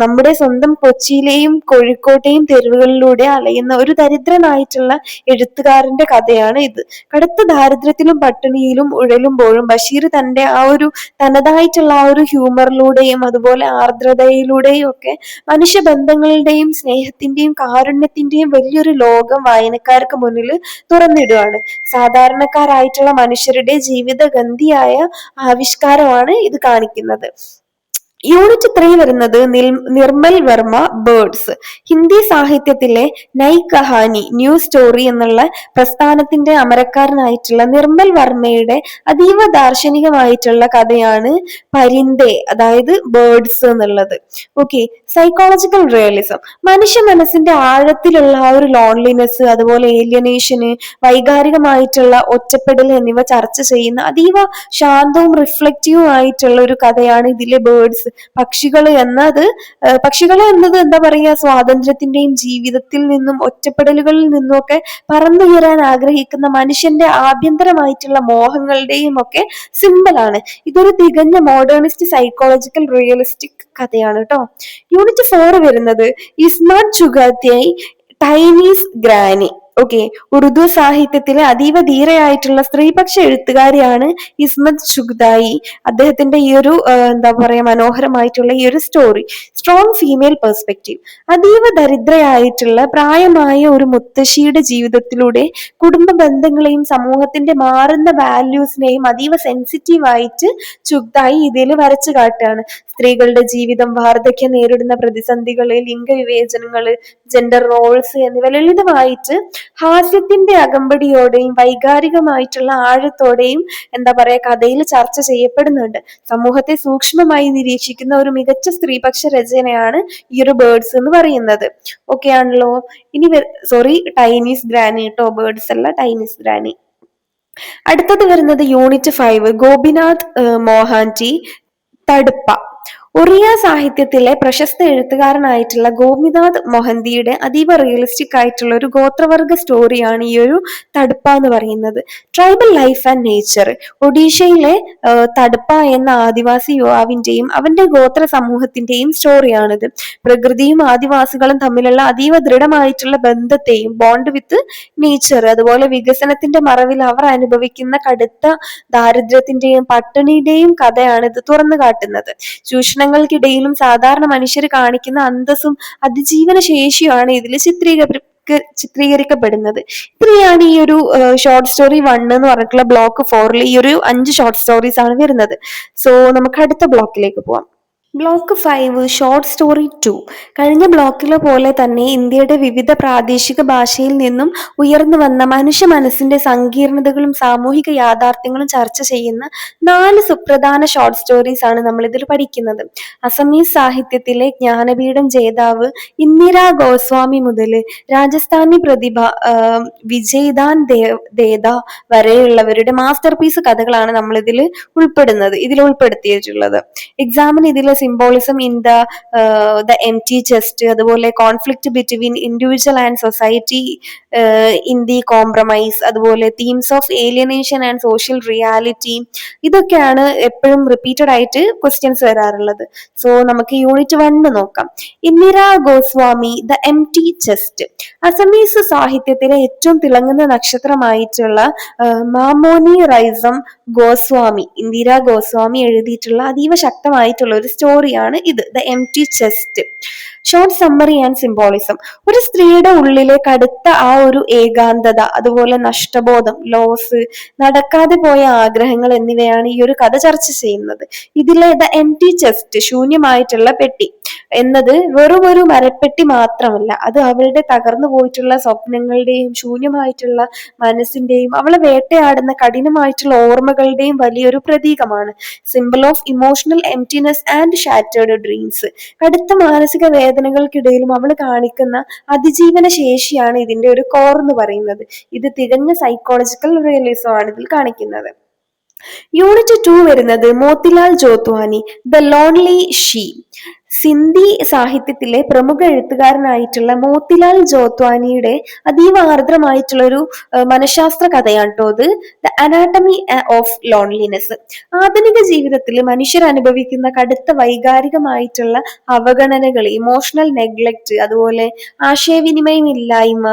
നമ്മുടെ സ്വന്തം കൊച്ചിയിലെയും കോഴിക്കോട്ടെയും തെരുവുകളിലൂടെ അലയുന്ന ഒരു ദരിദ്രനായിട്ടുള്ള എഴുത്തുകാരന്റെ കഥയാണ് ഇത്. കടുത്ത ദാരിദ്ര്യത്തിലും പട്ടിണിയിലും ഉഴലുമ്പോഴും ബഷീർ തന്റെ ആ ഒരു തനതായിട്ടുള്ള ആ ഒരു ഹ്യൂമറിലൂടെയും അതുപോലെ ആർദ്രതയിലൂടെയും ഒക്കെ മനുഷ്യബന്ധങ്ങളുടെയും സ്നേഹത്തിന്റെയും കാരുണ്യത്തിന്റെയും വലിയൊരു ലോകം വായനക്കാർക്ക് മുന്നിൽ തുറന്നിടുകയാണ്. സാധാരണക്കാരായിട്ടുള്ള മനുഷ്യരുടെ ജീവിതഗന്ധിയായ ആവിഷ്കാരമാണ് ഇത് കാണിക്കുന്നത്. യൂണിറ്റ് 3 വരുന്നത് നിർമ്മൽ വർമ്മ ബേർഡ്സ്. ഹിന്ദി സാഹിത്യത്തിലെ നൈ കഹാനി, ന്യൂ സ്റ്റോറി എന്നുള്ള പ്രസ്ഥാനത്തിന്റെ അമരക്കാരനായിട്ടുള്ള നിർമ്മൽ വർമ്മയുടെ അതീവ ദാർശനികമായിട്ടുള്ള കഥയാണ് പരിന്തെ, അതായത് ബേർഡ്സ് എന്നുള്ളത്. Okay, psychological realism. മനുഷ്യ മനസ്സിന്റെ ആഴത്തിലുള്ള ആ ഒരു ലോൺലിനെസ്, അതുപോലെ ഏലിയനേഷന്, വൈകാരികമായിട്ടുള്ള ഒറ്റപ്പെടൽ എന്നിവ ചർച്ച ചെയ്യുന്ന അതീവ ശാന്തവും റിഫ്ലക്റ്റീവും ആയിട്ടുള്ള ഒരു കഥയാണ് ഇതിലെ ബേർഡ്സ്. പക്ഷികൾ എന്നത് എന്താ പറയുക, സ്വാതന്ത്ര്യത്തിന്റെയും ജീവിതത്തിൽ നിന്നും ഒറ്റപ്പെടലുകളിൽ നിന്നും ഒക്കെ പറന്നുയരാൻ ആഗ്രഹിക്കുന്ന മനുഷ്യന്റെ ആഭ്യന്തരമായിട്ടുള്ള മോഹങ്ങളുടെയും ഒക്കെ സിമ്പലാണ്. ഇതൊരു തികഞ്ഞ മോഡേണിസ്റ്റ് സൈക്കോളജിക്കൽ റിയലിസ്റ്റിക് കഥയാണ് കേട്ടോ. യൂണിറ്റ് 4 വരുന്നത് ഇസ്മാർട്ട് ചുഗാത്തിയായി ടൈനീസ് ഗ്രാനി. ഓക്കെ, ഉറുദു സാഹിത്യത്തിലെ അതീവ ധീരയായിട്ടുള്ള സ്ത്രീപക്ഷ എഴുത്തുകാരിയാണ് ഇസ്മത് ചുഗ്തായി. അദ്ദേഹത്തിന്റെ ഈ ഒരു എന്താ പറയാ മനോഹരമായിട്ടുള്ള ഈ ഒരു സ്റ്റോറി, സ്ട്രോങ് ഫീമെയിൽ പെർസ്പെക്റ്റീവ്. അതീവ ദരിദ്രയായിട്ടുള്ള പ്രായമായ ഒരു മുത്തശ്ശിയുടെ ജീവിതത്തിലൂടെ കുടുംബ ബന്ധങ്ങളെയും സമൂഹത്തിന്റെ മാറുന്ന വാല്യൂസിനെയും അതീവ സെൻസിറ്റീവ് ആയിട്ട് ചുഗ്തായി ഇതിൽ വരച്ചു കാട്ടുകയാണ്. സ്ത്രീകളുടെ ജീവിതം, വാർദ്ധക്യം നേരിടുന്ന പ്രതിസന്ധികള്, ലിംഗവിവേചനങ്ങള്, ജെൻഡർ റോൾസ് എന്നിവ ലളിതമായിട്ട് ഹാസ്യത്തിന്റെ അകമ്പടിയോടെയും വൈകാരികമായിട്ടുള്ള ആഴത്തോടെയും എന്താ പറയാ കഥയിൽ ചർച്ച ചെയ്യപ്പെടുന്നുണ്ട്. സമൂഹത്തെ സൂക്ഷ്മമായി നിരീക്ഷിക്കുന്ന ഒരു മികച്ച സ്ത്രീപക്ഷ രചനയാണ് ഈ ഒരു ബേർഡ്സ് എന്ന് പറയുന്നത്. ഓക്കെ ആണല്ലോ. ഇനി ടൈനീസ് ഗ്രാനി കേട്ടോ, ബേർഡ്സ് അല്ല, ടൈനീസ് ഗ്രാനി. അടുത്തത് വരുന്നത് യൂണിറ്റ് 5 ഗോപിനാഥ് മോഹാന്റി തടുപ്പ. ഒറിയ സാഹിത്യത്തിലെ പ്രശസ്ത എഴുത്തുകാരനായിട്ടുള്ള ഗോപിനാഥ് മൊഹന്തിയുടെ അതീവ റിയലിസ്റ്റിക് ആയിട്ടുള്ള ഒരു ഗോത്രവർഗ സ്റ്റോറിയാണ് ഈ ഒരു തടുപ്പ എന്ന് പറയുന്നത്. Tribal life and nature. ഒഡീഷയിലെ തടുപ്പ എന്ന ആദിവാസി യുവാവിന്റെയും അവന്റെ ഗോത്ര സമൂഹത്തിന്റെയും സ്റ്റോറിയാണിത്. പ്രകൃതിയും ആദിവാസികളും തമ്മിലുള്ള അതീവ ദൃഢമായിട്ടുള്ള ബന്ധത്തെയും ബോണ്ട് വിത്ത് നേച്ചർ, അതുപോലെ വികസനത്തിന്റെ മറവിൽ അവർ അനുഭവിക്കുന്ന കടുത്ത ദാരിദ്ര്യത്തിന്റെയും പട്ടിണിയുടെയും കഥയാണ് ഇത് തുറന്നു കാട്ടുന്നത്. ചൂഷണങ്ങൾക്കിടയിലും സാധാരണ മനുഷ്യർ കാണിക്കുന്ന അന്തസ്സും അതിജീവന ശേഷിയുമാണ് ഇതിൽ ചിത്രീകരിക്കപ്പെടുന്നത്. ഇത്രയാണ് ഈ ഒരു ഷോർട്ട് സ്റ്റോറി 1 എന്ന് പറഞ്ഞിട്ടുള്ള ബ്ലോക്ക് 4 ഈ ഒരു 5 ഷോർട്ട് സ്റ്റോറീസ് ആണ് വരുന്നത്. സോ നമുക്ക് അടുത്ത ബ്ലോക്കിലേക്ക് പോവാം. Block 5 short story 2. കഴിഞ്ഞ ബ്ലോക്കിലെ പോലെ തന്നെ ഇന്ത്യയുടെ വിവിധ പ്രാദേശിക ഭാഷയിൽ നിന്നും ഉയർന്നു വന്ന മനുഷ്യ മനസ്സിന്റെ സങ്കീർണതകളും സാമൂഹിക യാഥാർത്ഥ്യങ്ങളും ചർച്ച ചെയ്യുന്ന 4 സുപ്രധാന ഷോർട്ട് സ്റ്റോറീസ് ആണ് നമ്മൾ ഇതിൽ പഠിക്കുന്നത്. അസമീസ് സാഹിത്യത്തിലെ ജ്ഞാനപീഠം ജേതാവ് ഇന്ദിരാ ഗോസ്വാമി മുതൽ രാജസ്ഥാനി പ്രതിഭ വിജയ്ദാൻ ദേദ വരെയുള്ളവരുടെ മാസ്റ്റർ പീസ് കഥകളാണ് നമ്മൾ ഇതിൽ ഉൾപ്പെടുത്തിയിട്ടുള്ളത്. എക്സാമിന് ഇതിലെ symbolism in the empty chest, അതുപോലെ conflict between individual and society in the compromise, അതുപോലെ themes of alienation and social reality, ഇതൊക്കെയാണ് എപ്പോഴും റിപ്പീറ്റഡ് ആയിട്ട് ക്വസ്റ്റ്യൻസ് വരാറുള്ളത്. സോ നമുക്ക് യൂണിറ്റ് 1 നോക്കാം. Indira Goswami the empty chest. Assamese സാഹിത്യത്തിലെ ഏറ്റവും തിളങ്ങുന്ന നക്ഷത്രമായിട്ടുള്ള മാമോനി റൈസം ഗോസ്വാമി, ഇന്ദിരാ ഗോസ്വാമി എഴുതിയിട്ടുള്ള അതീവ ശക്തമായിട്ടുള്ള ഒരു സ്റ്റോറിയാണ് ഇത്, the empty chest. Short summary and symbolism. ഒരു സ്ത്രീയുടെ ഉള്ളിലെ കടുത്ത ആ ഒരു ഏകാന്തത, അതുപോലെ നഷ്ടബോധം, ലോസ്, നടക്കാതെ പോയ ആഗ്രഹങ്ങൾ എന്നിവയാണ് ഈ ഒരു കഥ ചർച്ച ചെയ്യുന്നത്. ഇതിലെ ദ എംപ്റ്റി ചെസ്റ്റ്, ശൂന്യമായിട്ടുള്ള പെട്ടി എന്നത് വെറും ഒരു മരപ്പെട്ടി മാത്രമല്ല, അത് അവളുടെ തകർന്നു പോയിട്ടുള്ള സ്വപ്നങ്ങളുടെയും ശൂന്യമായിട്ടുള്ള മനസ്സിന്റെയും അവളെ വേട്ടയാടുന്ന കഠിനമായിട്ടുള്ള ഓർമ്മകളുടെയും വലിയൊരു പ്രതീകമാണ്. Symbol of emotional emptiness and shattered dreams. കടുത്ത മാനസിക വേദനകൾക്കിടയിലും അവൾ കാണിക്കുന്ന അതിജീവന ശേഷിയാണ് ഇതിന്റെ ഒരു കോർ എന്ന് പറയുന്നത്. ഇത് തികഞ്ഞ സൈക്കോളജിക്കൽ റിയലിസം ആണ് ഇതിൽ കാണിക്കുന്നത്. യൂണിറ്റ് 2 വരുന്നത് Motilal Jotwani the lonely she. Sindhi സാഹിത്യത്തിലെ പ്രമുഖ എഴുത്തുകാരനായിട്ടുള്ള മോത്തിലാൽ ജോത്വാനിയുടെ അതീവ ആർദ്രമായിട്ടുള്ള ഒരു മനഃശാസ്ത്ര കഥയാണ് കേട്ടോ ഇത്, ദ അനാട്ടമി ഓഫ് ലോൺലിനെസ്. ആധുനിക ജീവിതത്തിൽ മനുഷ്യർ അനുഭവിക്കുന്ന കടുത്ത വൈകാരികമായിട്ടുള്ള അവഗണനകൾ, ഇമോഷണൽ നെഗ്ലക്റ്റ്, അതുപോലെ ആശയവിനിമയം ഇല്ലായ്മ,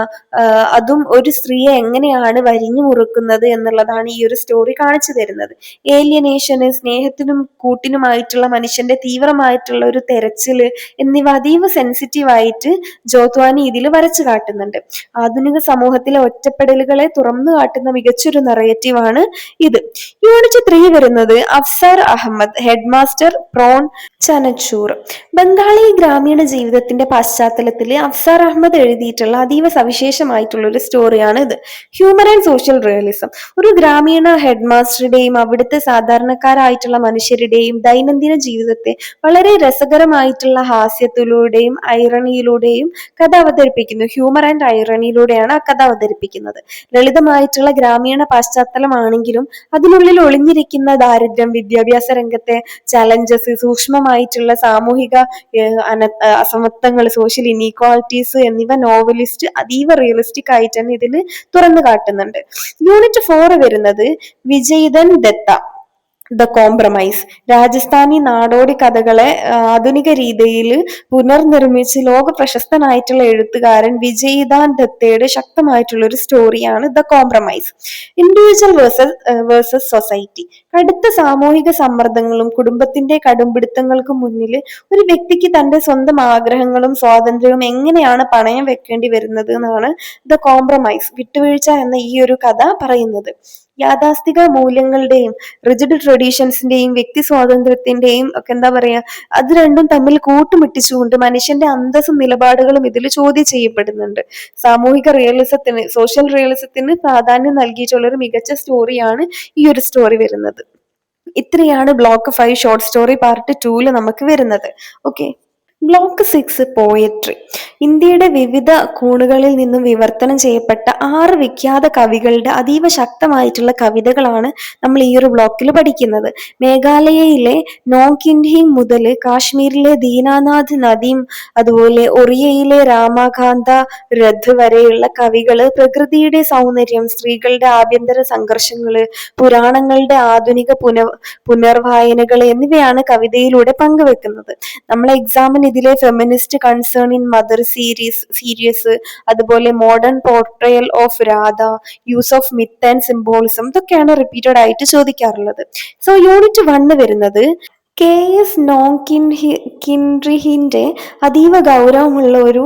അതും ഒരു സ്ത്രീയെ എങ്ങനെയാണ് വരിഞ്ഞു മുറുക്കുന്നത് എന്നുള്ളതാണ് ഈ ഒരു സ്റ്റോറി കാണിച്ചു തരുന്നത്. ഏലിയനേഷന്, സ്നേഹത്തിനും കൂട്ടിനുമായിട്ടുള്ള മനുഷ്യന്റെ തീവ്രമായിട്ടുള്ള ഒരു തെരച്ചില് എന്നിവ അതീവ സെൻസിറ്റീവ് ആയിട്ട് ജോത്വാനി ഇതിൽ വരച്ചു കാട്ടുന്നുണ്ട്. ആധുനിക സമൂഹത്തിലെ ഒറ്റപ്പെടലുകളെ തുറന്നു കാട്ടുന്ന മികച്ചൊരു നറേറ്റീവാണ് ഇത്. യൂണിറ്റ് 3 വരുന്നത് Afsar Ahmed, head master prawn chanachur. Bengali ഗ്രാമീണ ജീവിതത്തിന്റെ പശ്ചാത്തലത്തിൽ അഫ്സാർ അഹമ്മദ് എഴുതിയിട്ടുള്ള അതീവ സവിശേഷമായിട്ടുള്ള ഒരു സ്റ്റോറിയാണ് ഇത്. Humour and social realism. ഒരു ഗ്രാമീണ ഹെഡ് മാസ്റ്ററുടെയും അവിടുത്തെ സാധാരണക്കാരായിട്ടുള്ള മനുഷ്യരുടെയും ദൈനംദിന ജീവിതത്തെ വളരെ രസകരമായിട്ടുള്ള ഹാസ്യത്തിലൂടെയും ഐറണിയിലൂടെയും കഥ അവതരിപ്പിക്കുന്നു. ഹ്യൂമർ ആൻഡ് ഐറണിയിലൂടെയാണ് ആ കഥ അവതരിപ്പിക്കുന്നത്. ലളിതമായിട്ടുള്ള ഗ്രാമീണ പശ്ചാത്തലമാണെങ്കിലും അതിനുള്ളിൽ ഒളിഞ്ഞിരിക്കുന്ന ദാരിദ്ര്യം, വിദ്യാഭ്യാസ രംഗത്തെ ചലഞ്ചസ്, സൂക്ഷ്മമായിട്ടുള്ള സാമൂഹിക അസമത്വങ്ങൾ, സോഷ്യൽ ഇനീക്വാളിറ്റീസ് എന്നിവ നോവലിസ്റ്റ് അതീവ റിയലിസ്റ്റിക് ആയിട്ട് തന്നെ ഇതിൽ തുറന്നു കാട്ടുന്നുണ്ട്. യൂണിറ്റ് 4 വരുന്നത് വിജയ്ദൻ ദത്ത ദ കോംപ്രമൈസ്. രാജസ്ഥാനി നാടോടി കഥകളെ ആധുനിക രീതിയിൽ പുനർനിർമ്മിച്ച് ലോക പ്രശസ്തനായിട്ടുള്ള എഴുത്തുകാരൻ വിജയ്ദാൻ ദത്തയുടെ ശക്തമായിട്ടുള്ള ഒരു സ്റ്റോറിയാണ് the compromise. Individual versus society. കടുത്ത സാമൂഹിക സമ്മർദ്ദങ്ങളും കുടുംബത്തിന്റെ കടുംപിടുത്തങ്ങൾക്കും മുന്നിൽ ഒരു വ്യക്തിക്ക് തന്റെ സ്വന്തം ആഗ്രഹങ്ങളും സ്വാതന്ത്ര്യവും എങ്ങനെയാണ് പണയം വെക്കേണ്ടി വരുന്നത് എന്നാണ് ദ കോംപ്രമൈസ്, വിട്ടുവീഴ്ച എന്ന ഈ ഒരു കഥ പറയുന്നത്. യാഥാസ്ഥിക മൂല്യങ്ങളുടെയും റിജിഡ് ട്രഡീഷൻസിന്റെയും വ്യക്തി സ്വാതന്ത്ര്യത്തിന്റെയും ഒക്കെ എന്താ പറയാ, അത് രണ്ടും തമ്മിൽ കൂട്ടുമുട്ടിച്ചുകൊണ്ട് മനുഷ്യന്റെ അന്തസ്സും നിലപാടുകളും ഇതിൽ ചോദ്യം ചെയ്യപ്പെടുന്നുണ്ട്. സാമൂഹിക റിയലിസത്തിന്, സോഷ്യൽ റിയലിസത്തിന് പ്രാധാന്യം നൽകിയിട്ടുള്ള ഒരു മികച്ച സ്റ്റോറിയാണ് ഈ ഒരു സ്റ്റോറി വരുന്നത്. ഇത്രയാണ് ബ്ലോക്ക് 5 ഷോർട്ട് സ്റ്റോറി പാർട്ട് 2 നമുക്ക് വരുന്നത്. ഓക്കെ. Block 6 poetry. ഇന്ത്യയുടെ വിവിധ കോണുകളിൽ നിന്നും വിവർത്തനം ചെയ്യപ്പെട്ട 6 വിഖ്യാത കവികളുടെ അതീവ ശക്തമായിട്ടുള്ള കവിതകളാണ് നമ്മൾ ഈ ഒരു ബ്ലോക്കിൽ പഠിക്കുന്നത്. മേഘാലയയിലെ നോങ്കിൻഹിങ് മുതൽ കാശ്മീരിലെ ദീനാനാഥ് നദീം, അതുപോലെ ഒറിയയിലെ രാമകാന്ത രഥ് വരെയുള്ള കവികള് പ്രകൃതിയുടെ സൗന്ദര്യം, സ്ത്രീകളുടെ ആഭ്യന്തര സംഘർഷങ്ങള്, പുരാണങ്ങളുടെ ആധുനിക പുനർവായനകൾ എന്നിവയാണ് കവിതയിലൂടെ പങ്കുവെക്കുന്നത്. നമ്മളെ എക്സാമിന് ഇതിലെ feminist concern in mother series, അതുപോലെ modern portrayal of Radha, use of myth and symbolism, ഇതൊക്കെയാണ് റിപ്പീറ്റഡ് ആയിട്ട് ചോദിക്കാറുള്ളത്. സോ യൂണിറ്റ് 1 വരുന്നത് കെ.എസ്. നോങ്കിൻറിഹിന്റെ അതീവ ഗൗരവമുള്ള ഒരു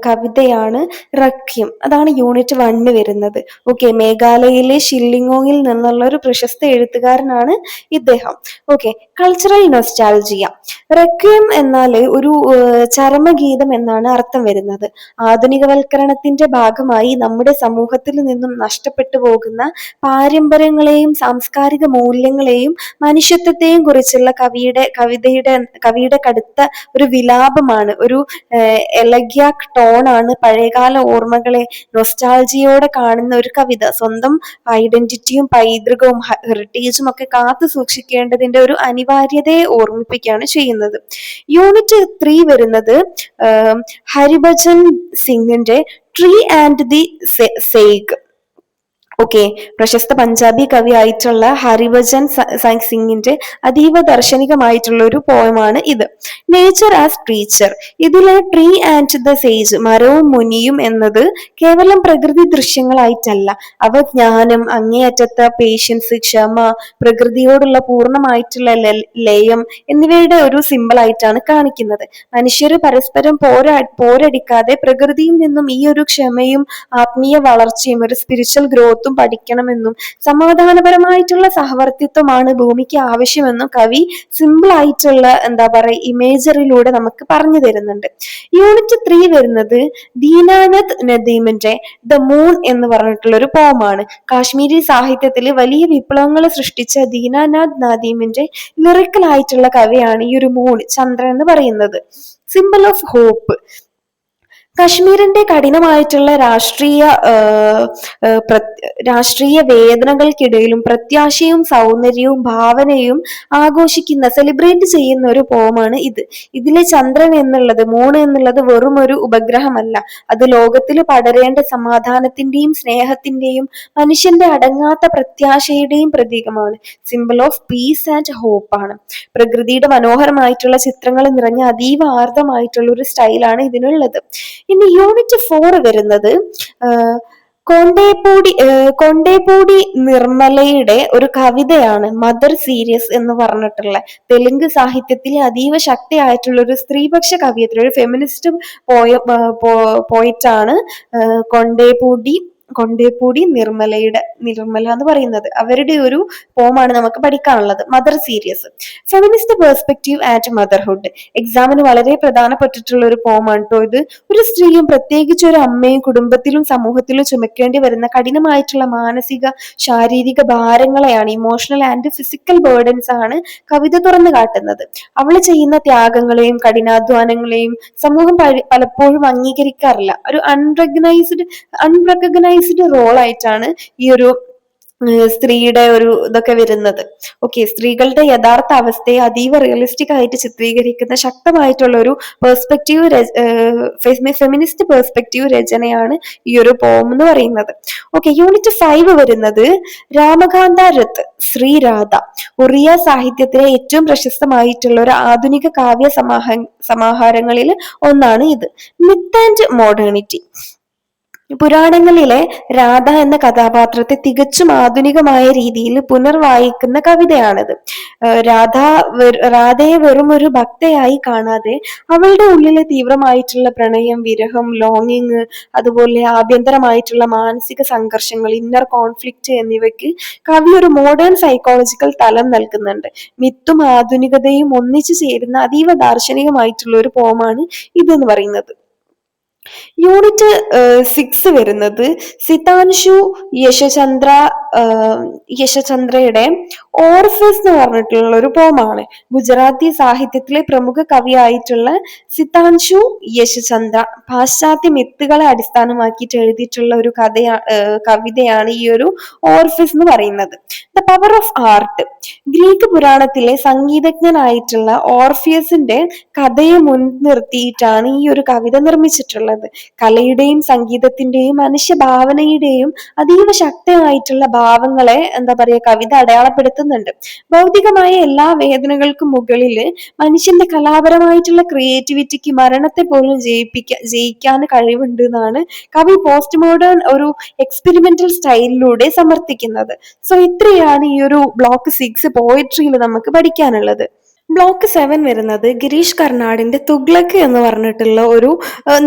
കവിതയാണ് റക്യം. അതാണ് യൂണിറ്റ് 1 വരുന്നത്. ഓക്കെ, മേഘാലയയിലെ ഷില്ലിങ്ങോങ്ങിൽ നിന്നുള്ള ഒരു പ്രശസ്ത എഴുത്തുകാരനാണ് ഇദ്ദേഹം. Okay, cultural nostalgia. റക്യം എന്നാല് ഒരു ചരമഗീതം എന്നാണ് അർത്ഥം വരുന്നത്. ആധുനികവൽക്കരണത്തിന്റെ ഭാഗമായി നമ്മുടെ സമൂഹത്തിൽ നിന്നും നഷ്ടപ്പെട്ടു പോകുന്ന പാരമ്പര്യങ്ങളെയും സാംസ്കാരിക മൂല്യങ്ങളെയും മനുഷ്യത്വത്തെയും കുറിച്ചുള്ള കവിയുടെ കടുത്ത ഒരു വിലാപമാണ്, ഒരു എലഗ്യാക് ടോണാണ്. പഴയകാല ഓർമ്മകളെ നൊസ്റ്റാൾജിയോടെ കാണുന്ന ഒരു കവിത. സ്വന്തം ഐഡന്റിറ്റിയും പൈതൃകവും ഹെറിറ്റേജും ഒക്കെ കാത്തു സൂക്ഷിക്കേണ്ടതിന്റെ ഒരു അനിവാര്യതയെ ഓർമ്മിപ്പിക്കുകയാണ് ചെയ്യുന്നത്. യൂണിറ്റ് 3 വരുന്നത് ഹരിഭജൻ സിംഗിന്റെ ട്രീ ആൻഡ് ദി സേഗ്. ഓക്കെ, പ്രശസ്ത പഞ്ചാബി കവി ആയിട്ടുള്ള ഹരിഭജൻ സിംഗിന്റെ അതീവ ദർശനികമായിട്ടുള്ള ഒരു പോയമാണ് ഇത്. Nature as teacher. ഇതിലെ ട്രീ ആൻഡ് ദ സേജ്, മരവും മുനിയും എന്നത് കേവലം പ്രകൃതി ദൃശ്യങ്ങളായിട്ടല്ല, അവ ജ്ഞാനം, അങ്ങേയറ്റത്തെ പേഷ്യൻസ്, ക്ഷമ, പ്രകൃതിയോടുള്ള പൂർണ്ണമായിട്ടുള്ള ലയം എന്നിവയുടെ ഒരു സിമ്പിൾ ആയിട്ടാണ് കാണിക്കുന്നത്. മനുഷ്യര് പരസ്പരം പോരടിക്കാതെ പ്രകൃതിയിൽ നിന്നും ഈ ഒരു ക്ഷമയും ആത്മീയ വളർച്ചയും ഒരു സ്പിരിച്വൽ ഗ്രോത്തും പഠിക്കണമെന്നും സമാധാനപരമായിട്ടുള്ള സഹവർത്തിത്വമാണ് ഭൂമിക്ക് ആവശ്യമെന്നും കവി സിമ്പിൾ ആയിട്ടുള്ള ഇമേജറിലൂടെ നമുക്ക് പറഞ്ഞു തരുന്നുണ്ട്. യൂണിറ്റ് 3 വരുന്നത് ദീനാനാഥ് നദീമിന്റെ ദ മൂൺ എന്ന് പറഞ്ഞിട്ടുള്ള ഒരു പോമാണ്. കാശ്മീരി സാഹിത്യത്തിൽ വലിയ വിപ്ലവങ്ങൾ സൃഷ്ടിച്ച ദീനാനാഥ് നദീമിന്റെ ലിറിക്കൽ ആയിട്ടുള്ള കവിയാണ് ഈ ഒരു മൂൺ, ചന്ദ്രൻ എന്ന് പറയുന്നത്. Symbol of hope. കശ്മീരിന്റെ കഠിനമായിട്ടുള്ള രാഷ്ട്രീയ വേദനകൾക്കിടയിലും പ്രത്യാശയും സൗന്ദര്യവും ഭാവനയും ആഘോഷിക്കുന്ന, സെലിബ്രേറ്റ് ചെയ്യുന്ന ഒരു പോമാണ് ഇത്. ഇതിലെ ചന്ദ്രൻ എന്നുള്ളത്, മൂൺ എന്നുള്ളത് വെറും ഒരു ഉപഗ്രഹമല്ല, അത് ലോകത്തിൽ പടരേണ്ട സമാധാനത്തിന്റെയും സ്നേഹത്തിന്റെയും മനുഷ്യന്റെ അടങ്ങാത്ത പ്രത്യാശയുടെയും പ്രതീകമാണ്. Symbol of peace and hope ആണ്. പ്രകൃതിയുടെ മനോഹരമായിട്ടുള്ള ചിത്രങ്ങൾ നിറഞ്ഞ അതീവ ആർദ്രമായിട്ടുള്ള ഒരു സ്റ്റൈലാണ് ഇതിനുള്ളത്. ഇനി യൂണിറ്റ് 4 വരുന്നത് കൊണ്ടേപൂടി നിർമ്മലയുടെ ഒരു കവിതയാണ് മദർ സീരീസ് എന്ന് പറഞ്ഞിട്ടുള്ള. തെലുങ്ക് സാഹിത്യത്തിലെ അതീവ ശക്തിയായിട്ടുള്ള ഒരു സ്ത്രീപക്ഷ കവിയത്രി, ഒരു ഫെമിനിസ്റ്റ് പോയിട്ടാണ് കൊണ്ടേപൂടി നിർമ്മല എന്ന് പറയുന്നത്. അവരുടെ ഒരു പോമാണ് നമുക്ക് പഠിക്കാനുള്ളത്, മദർ സീരീസ്. ഫെമിനിസ്റ്റ് പെർസ്പെക്റ്റീവ് ആറ്റ് മദർഹുഡ്. എക്സാമിന് വളരെ പ്രധാനപ്പെട്ടിട്ടുള്ള ഒരു പോമാണ് കേട്ടോ ഇത്. ഒരു സ്ത്രീയും പ്രത്യേകിച്ച് ഒരു അമ്മയും കുടുംബത്തിലും സമൂഹത്തിലും ചുമക്കേണ്ടി വരുന്ന കഠിനമായിട്ടുള്ള മാനസിക ശാരീരിക ഭാരങ്ങളെയാണ്, ഇമോഷണൽ ആൻഡ് ഫിസിക്കൽ ബേർഡൻസ് ആണ് കവിത തുറന്നു കാട്ടുന്നത്. അവള് ചെയ്യുന്ന ത്യാഗങ്ങളെയും കഠിനാധ്വാനങ്ങളെയും സമൂഹം പലപ്പോഴും അംഗീകരിക്കാറില്ല. ഒരു അൺറെക്കഗ്നൈസ്ഡ് റോൾ ആയിട്ടാണ് ഈ ഒരു സ്ത്രീയുടെ ഒരു ഇതൊക്കെ വരുന്നത്. ഓക്കെ, സ്ത്രീകളുടെ യഥാർത്ഥ അവസ്ഥയെ അതീവ റിയലിസ്റ്റിക് ആയിട്ട് ചിത്രീകരിക്കുന്ന ശക്തമായിട്ടുള്ള ഒരു ഫെമിനിസ്റ്റ് പെർസ്പെക്റ്റീവ് രചനയാണ് ഈ ഒരു പോം എന്ന് പറയുന്നത്. ഓക്കെ, യൂണിറ്റ് 5 വരുന്നത് രാമകാന്ത രഥ്, ശ്രീരാധ. ഒറിയ സാഹിത്യത്തിലെ ഏറ്റവും പ്രശസ്തമായിട്ടുള്ള ഒരു ആധുനിക കാവ്യ സമാഹാരങ്ങളിൽ ഒന്നാണ് ഇത്. Myth and modernity. പുരാണങ്ങളിലെ രാധ എന്ന കഥാപാത്രത്തെ തികച്ചും ആധുനികമായ രീതിയിൽ പുനർവായിക്കുന്ന കവിതയാണിത്. രാധയെ വെറും ഒരു ഭക്തയായി കാണാതെ അവളുടെ ഉള്ളിലെ തീവ്രമായിട്ടുള്ള പ്രണയം, വിരഹം, ലോങ്ങിങ്, അതുപോലെ ആഭ്യന്തരമായിട്ടുള്ള മാനസിക സംഘർഷങ്ങൾ, ഇന്നർ കോൺഫ്ലിക്റ്റ് എന്നിവയ്ക്ക് കവി ഒരു മോഡേൺ സൈക്കോളജിക്കൽ തലം നൽകുന്നുണ്ട്. മിത്തും ആധുനികതയും ഒന്നിച്ചു ചേരുന്ന അതീവ ദാർശനികമായിട്ടുള്ള ഒരു പോമാണ് ഇതെന്ന് പറയുന്നത്. യൂണിറ്റ് 6 വരുന്നത് സിതാൻഷു യശചന്ദ്ര യശചന്ദ്രയുടെ ഓർഫസ് എന്ന് പറഞ്ഞിട്ടുള്ള ഒരു പോമാണ്. ഗുജറാത്തി സാഹിത്യത്തിലെ പ്രമുഖ കവിയായിട്ടുള്ള സിതാൻഷു യശചന്ദ്ര പാശ്ചാത്യ മിത്തുകളെ അടിസ്ഥാനമാക്കിയിട്ട് എഴുതിയിട്ടുള്ള ഒരു കവിതയാണ് ഈ ഒരു ഓർഫസ് എന്ന് പറയുന്നത്. The power of art. Greek പുരാണത്തിലെ സംഗീതജ്ഞനായിട്ടുള്ള ഓർഫിയസിന്റെ കഥയെ മുൻനിർത്തിയിട്ടാണ് ഈ ഒരു കവിത നിർമ്മിച്ചിട്ടുള്ളത്. കലയുടെയും സംഗീതത്തിന്റെയും മനുഷ്യ ഭാവനയുടെയും അതീവ ശക്തമായിട്ടുള്ള ഭാവങ്ങളെ എന്താ പറയുക കവിത അടയാളപ്പെടുത്തുന്നുണ്ട്. ഭൗതികമായ എല്ലാ വേദനകൾക്കും മുകളില് മനുഷ്യന്റെ കലാപരമായിട്ടുള്ള ക്രിയേറ്റിവിറ്റിക്ക് മരണത്തെ പോലും ജയിക്കാൻ കഴിവുണ്ട് എന്നാണ് കവി പോസ്റ്റ് മോഡേൺ ഒരു എക്സ്പെരിമെന്റൽ സ്റ്റൈലിലൂടെ സമർത്ഥിക്കുന്നത്. സോ ഇത്രയാണ് ഈ ഒരു ബ്ലോക്ക് 6 പോയട്രിയിൽ നമുക്ക് പഠിക്കാനുള്ളത്. ബ്ലോക്ക് 7 വരുന്നത് ഗിരീഷ് കർണാടിന്റെ തുഗ്ലക്ക് എന്ന് പറഞ്ഞിട്ടുള്ള ഒരു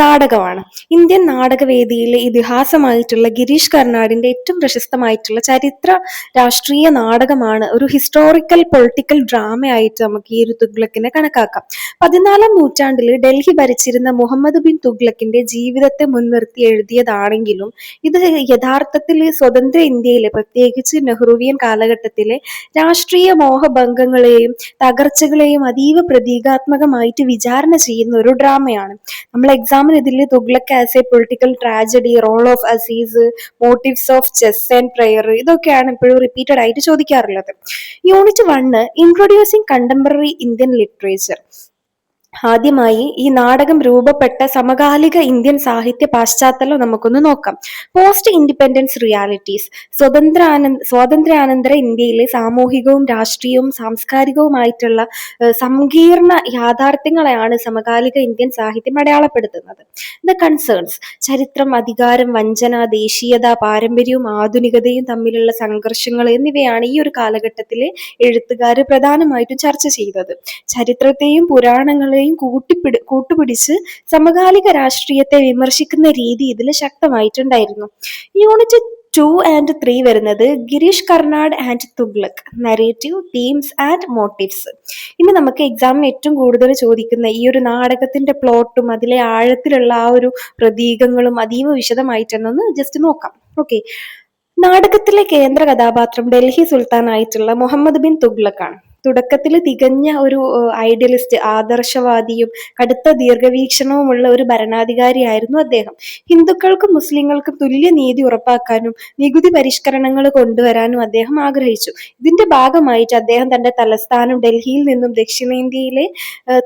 നാടകമാണ്. ഇന്ത്യൻ നാടകവേദിയിലെ ഇതിഹാസമായിട്ടുള്ള ഗിരീഷ് കർണാടിന്റെ ഏറ്റവും പ്രശസ്തമായിട്ടുള്ള ചരിത്ര രാഷ്ട്രീയ നാടകമാണ്. ഒരു ഹിസ്റ്റോറിക്കൽ പൊളിറ്റിക്കൽ ഡ്രാമയായിട്ട് നമുക്ക് ഈ ഒരു തുഗ്ലക്കിനെ കണക്കാക്കാം. 14ാം നൂറ്റാണ്ടിൽ ഡൽഹി ഭരിച്ചിരുന്ന മുഹമ്മദ് ബിൻ തുഗ്ലക്കിന്റെ ജീവിതത്തെ മുൻനിർത്തി എഴുതിയതാണെങ്കിലും ഇത് യഥാർത്ഥത്തിൽ സ്വതന്ത്ര ഇന്ത്യയിലെ പ്രത്യേകിച്ച് നെഹ്റുവിയൻ കാലഘട്ടത്തിലെ രാഷ്ട്രീയ മോഹഭംഗങ്ങളെയും തകർച്ചകളെയും അതീവ പ്രതീകാത്മകമായിട്ട് വിചാരണ ചെയ്യുന്ന ഒരു ഡ്രാമയാണ്. നമ്മൾ എക്സാമിന് ഇതിൽ Tughlaq as a political tragedy, role of Aziz, motives of chess and prayer ഇതൊക്കെയാണ് എപ്പോഴും റിപ്പീറ്റഡ് ആയിട്ട് ചോദിക്കാറുള്ളത്. Unit 1 introducing contemporary Indian literature. ആദ്യമായി ഈ നാടകം രൂപപ്പെട്ട സമകാലിക ഇന്ത്യൻ സാഹിത്യ പശ്ചാത്തലം നമുക്കൊന്ന് നോക്കാം. Post independence realities. സ്വാതന്ത്ര്യാനന്തര ഇന്ത്യയിലെ സാമൂഹികവും രാഷ്ട്രീയവും സാംസ്കാരികവുമായിട്ടുള്ള സങ്കീർണ യാഥാർത്ഥ്യങ്ങളെയാണ് സമകാലിക ഇന്ത്യൻ സാഹിത്യം അടയാളപ്പെടുത്തുന്നത്. The concerns. ചരിത്രം, അധികാരം, വഞ്ചന, ദേശീയത, പാരമ്പര്യവും ആധുനികതയും തമ്മിലുള്ള സംഘർഷങ്ങൾ എന്നിവയാണ് ഈ ഒരു കാലഘട്ടത്തിലെ എഴുത്തുകാർ പ്രധാനമായിട്ടും ചർച്ച ചെയ്തത്. ചരിത്രത്തെയും പുരാണങ്ങളെയും കൂട്ടുപിടിച്ച് സമകാലിക രാഷ്ട്രീയത്തെ വിമർശിക്കുന്ന രീതി ഇതിൽ ശക്തമായിട്ടുണ്ടായിരുന്നു. യൂണിറ്റ് 2 and 3 വരുന്നത് Girish Karnad and Tughlaq. Narrative, themes and motives. ഇനി നമുക്ക് എക്സാമിന് ഏറ്റവും കൂടുതൽ ചോദിക്കുന്ന ഈ ഒരു നാടകത്തിന്റെ പ്ലോട്ടും അതിലെ ആഴത്തിലുള്ള ആ ഒരു പ്രതീകങ്ങളും അതീവ വിശദമായിട്ടൊന്ന് ജസ്റ്റ് നോക്കാം. ഓക്കെ, നാടകത്തിലെ കേന്ദ്ര കഥാപാത്രം ഡൽഹി സുൽത്താനായിട്ടുള്ള മുഹമ്മദ് ബിൻ തുഗ്ലക് ആണ്. തുടക്കത്തിൽ തികഞ്ഞ ഒരു ഐഡിയലിസ്റ്റ്, ആദർശവാദിയും കടുത്ത ദീർഘവീക്ഷണവുമുള്ള ഒരു ഭരണാധികാരിയായിരുന്നു അദ്ദേഹം. ഹിന്ദുക്കൾക്കും മുസ്ലിങ്ങൾക്കും തുല്യ നീതി ഉറപ്പാക്കാനും നികുതി പരിഷ്കരണങ്ങൾ കൊണ്ടുവരാനും അദ്ദേഹം ആഗ്രഹിച്ചു. ഇതിന്റെ ഭാഗമായിട്ട് അദ്ദേഹം തന്റെ തലസ്ഥാനം ഡൽഹിയിൽ നിന്നും ദക്ഷിണേന്ത്യയിലെ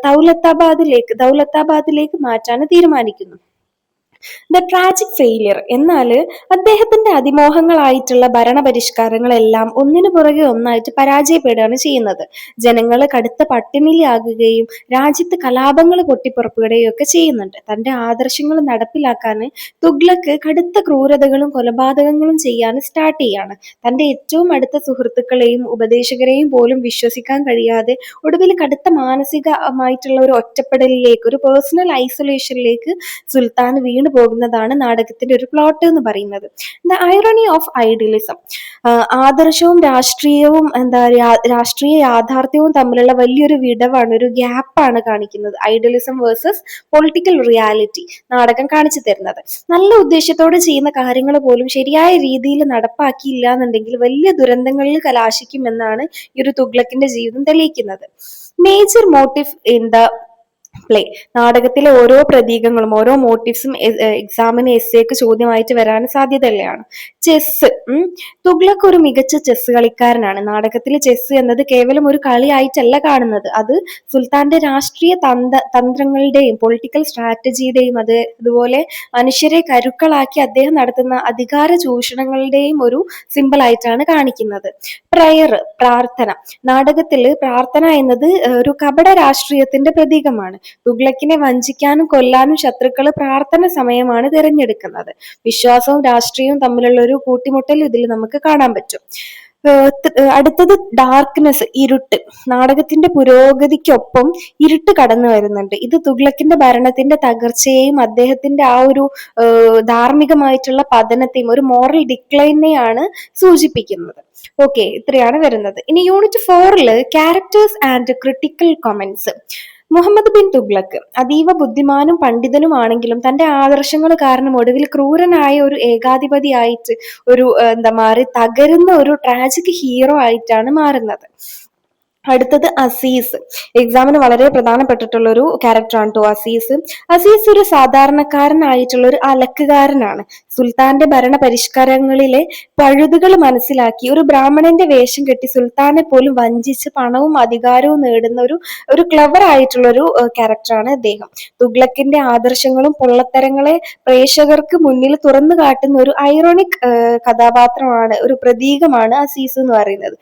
ദൗലത്താബാദിലേക്ക് മാറ്റാൻ തീരുമാനിക്കുന്നു. The tragic failure. എന്നാൽ അദ്ദേഹത്തിന്റെ അതിമോഹങ്ങളായിട്ടുള്ള ഭരണപരിഷ്കാരങ്ങളെല്ലാം ഒന്നിനു പുറകെ ഒന്നായിട്ട് പരാജയപ്പെടുകയാണ് ചെയ്യുന്നത്. ജനങ്ങൾ കടുത്ത പട്ടിണിയിലാകുകയും രാജ്യത്ത് കലാപങ്ങൾ പൊട്ടിപ്പുറപ്പെടുകയും ഒക്കെ ചെയ്യുന്നുണ്ട്. തന്റെ ആദർശങ്ങൾ നടപ്പിലാക്കാൻ തുഗ്ലക്ക് കടുത്ത ക്രൂരതകളും കൊലപാതകങ്ങളും ചെയ്യാൻ സ്റ്റാർട്ട് ചെയ്യാണ്. തന്റെ ഏറ്റവും അടുത്ത സുഹൃത്തുക്കളെയും ഉപദേശകരെയും പോലും വിശ്വസിക്കാൻ കഴിയാതെ ഒടുവിൽ കടുത്ത മാനസികമായിട്ടുള്ള ഒരു ഒറ്റപ്പെടലിലേക്ക്, ഒരു പേഴ്സണൽ ഐസൊലേഷനിലേക്ക് സുൽത്താൻ വീണു പോകുന്നതാണ് നാടകത്തിന്റെ ഒരു പ്ലോട്ട് എന്ന് പറയുന്നത്. The irony of idealism. ആദർശവും രാഷ്ട്രീയവും രാഷ്ട്രീയ യാഥാർത്ഥ്യവും തമ്മിലുള്ള വലിയൊരു വിടവാണ്, ഒരു ഗ്യാപ്പാണ് കാണിക്കുന്നത്. ഐഡിയലിസം വേഴ്സസ് പൊളിറ്റിക്കൽ റിയാലിറ്റി നാടകം കാണിച്ചു തരുന്നത്. നല്ല ഉദ്ദേശത്തോടെ ചെയ്യുന്ന കാര്യങ്ങൾ പോലും ശരിയായ രീതിയിൽ നടപ്പാക്കിയില്ല എന്നുണ്ടെങ്കിൽ വലിയ ദുരന്തങ്ങളിൽ കലാശിക്കുമെന്നാണ് ഈ ഒരു തുഗ്ലക്കിന്റെ ജീവിതം തെളിയിക്കുന്നത്. Major motive in the play. നാടകത്തിലെ ഓരോ പ്രതീകങ്ങളും ഓരോ മോട്ടീവ്സും എക്സാമിന് എസ്സേക്ക് ചോദ്യമായിട്ട് വരാൻ സാധ്യതയുള്ളതാണ്. ചെസ്. തുഗ്ലക് ഒരു മികച്ച ചെസ് കളിക്കാരനാണ്. നാടകത്തിലെ ചെസ് എന്നത് കേവലം ഒരു കളിയായിട്ടല്ല കാണുന്നത്. അത് സുൽത്താന്റെ രാഷ്ട്രീയ തന്ത്രങ്ങളുടെയും പൊളിറ്റിക്കൽ സ്ട്രാറ്റജിയുടെയും അതുപോലെ മനുഷ്യരെ കരുക്കളാക്കി അദ്ദേഹം നടത്തുന്ന അധികാര ചൂഷണങ്ങളുടെയും ഒരു സിമ്പിൾ ആയിട്ടാണ് കാണിക്കുന്നത്. പ്രയർ, പ്രാർത്ഥന. നാടകത്തിൽ പ്രാർത്ഥന എന്നത് ഒരു കപട രാഷ്ട്രീയത്തിന്റെ പ്രതീകമാണ്. തുഗ്ലക്കിനെ വഞ്ചിക്കാനും കൊല്ലാനും ശത്രുക്കൾ പ്രാർത്ഥന സമയമാണ് തിരഞ്ഞെടുക്കുന്നത്. വിശ്വാസവും രാഷ്ട്രീയവും തമ്മിലുള്ള ഒരു കൂട്ടിമുട്ടൽ ഇതിൽ നമുക്ക് കാണാൻ പറ്റും. അടുത്തത് ഡാർക്ക്നെസ്, ഇരുട്ട്. നാടകത്തിന്റെ പുരോഗതിക്കൊപ്പം ഇരുട്ട് കടന്നു വരുന്നുണ്ട്. ഇത് തുഗ്ലക്കിന്റെ ഭരണത്തിന്റെ തകർച്ചയെയും അദ്ദേഹത്തിന്റെ ആ ഒരു ധാർമ്മികമായിട്ടുള്ള പതനത്തെയും ഒരു മോറൽ ഡിക്ലൈനെയാണ് സൂചിപ്പിക്കുന്നത്. ഓക്കെ, ഇത്രയാണ് വരുന്നത്. ഇനി unit 4 characters and critical comments. Muhammad bin Tughlaq അതീവ ബുദ്ധിമാനും പണ്ഡിതനുമാണെങ്കിലും തന്റെ ആദർശങ്ങൾ കാരണം ഒടുവിൽ ക്രൂരനായ ഒരു ഏകാധിപതിയായിട്ട് മാറി തകരുന്ന ഒരു ട്രാജിക് ഹീറോ ആയിട്ടാണ് മാറുന്നത്. അടുത്തത് അസീസ്. എക്സാമിന് വളരെ പ്രധാനപ്പെട്ടിട്ടുള്ള ഒരു ക്യാരക്ടറാണ് ട്ടോ അസീസ്. അസീസ് ഒരു സാധാരണക്കാരനായിട്ടുള്ള ഒരു അലക്കുകാരനാണ്. സുൽത്താന്റെ ഭരണ പരിഷ്കാരങ്ങളിലെ പഴുതുകൾ മനസ്സിലാക്കി ഒരു ബ്രാഹ്മണന്റെ വേഷം കെട്ടി സുൽത്താനെ പോലും വഞ്ചിച്ച് പണവും അധികാരവും നേടുന്ന ഒരു ക്ലവർ ആയിട്ടുള്ള ഒരു ക്യാരക്ടറാണ് അദ്ദേഹം. തുഗ്ലക്കിന്റെ ആദർശങ്ങളും പൊള്ളത്തരങ്ങളെ പ്രേക്ഷകർക്ക് മുന്നിൽ തുറന്നു കാട്ടുന്ന ഒരു ഐറോണിക് കഥാപാത്രമാണ്, ഒരു പ്രതീകമാണ് അസീസ് എന്ന് പറയുന്നത്.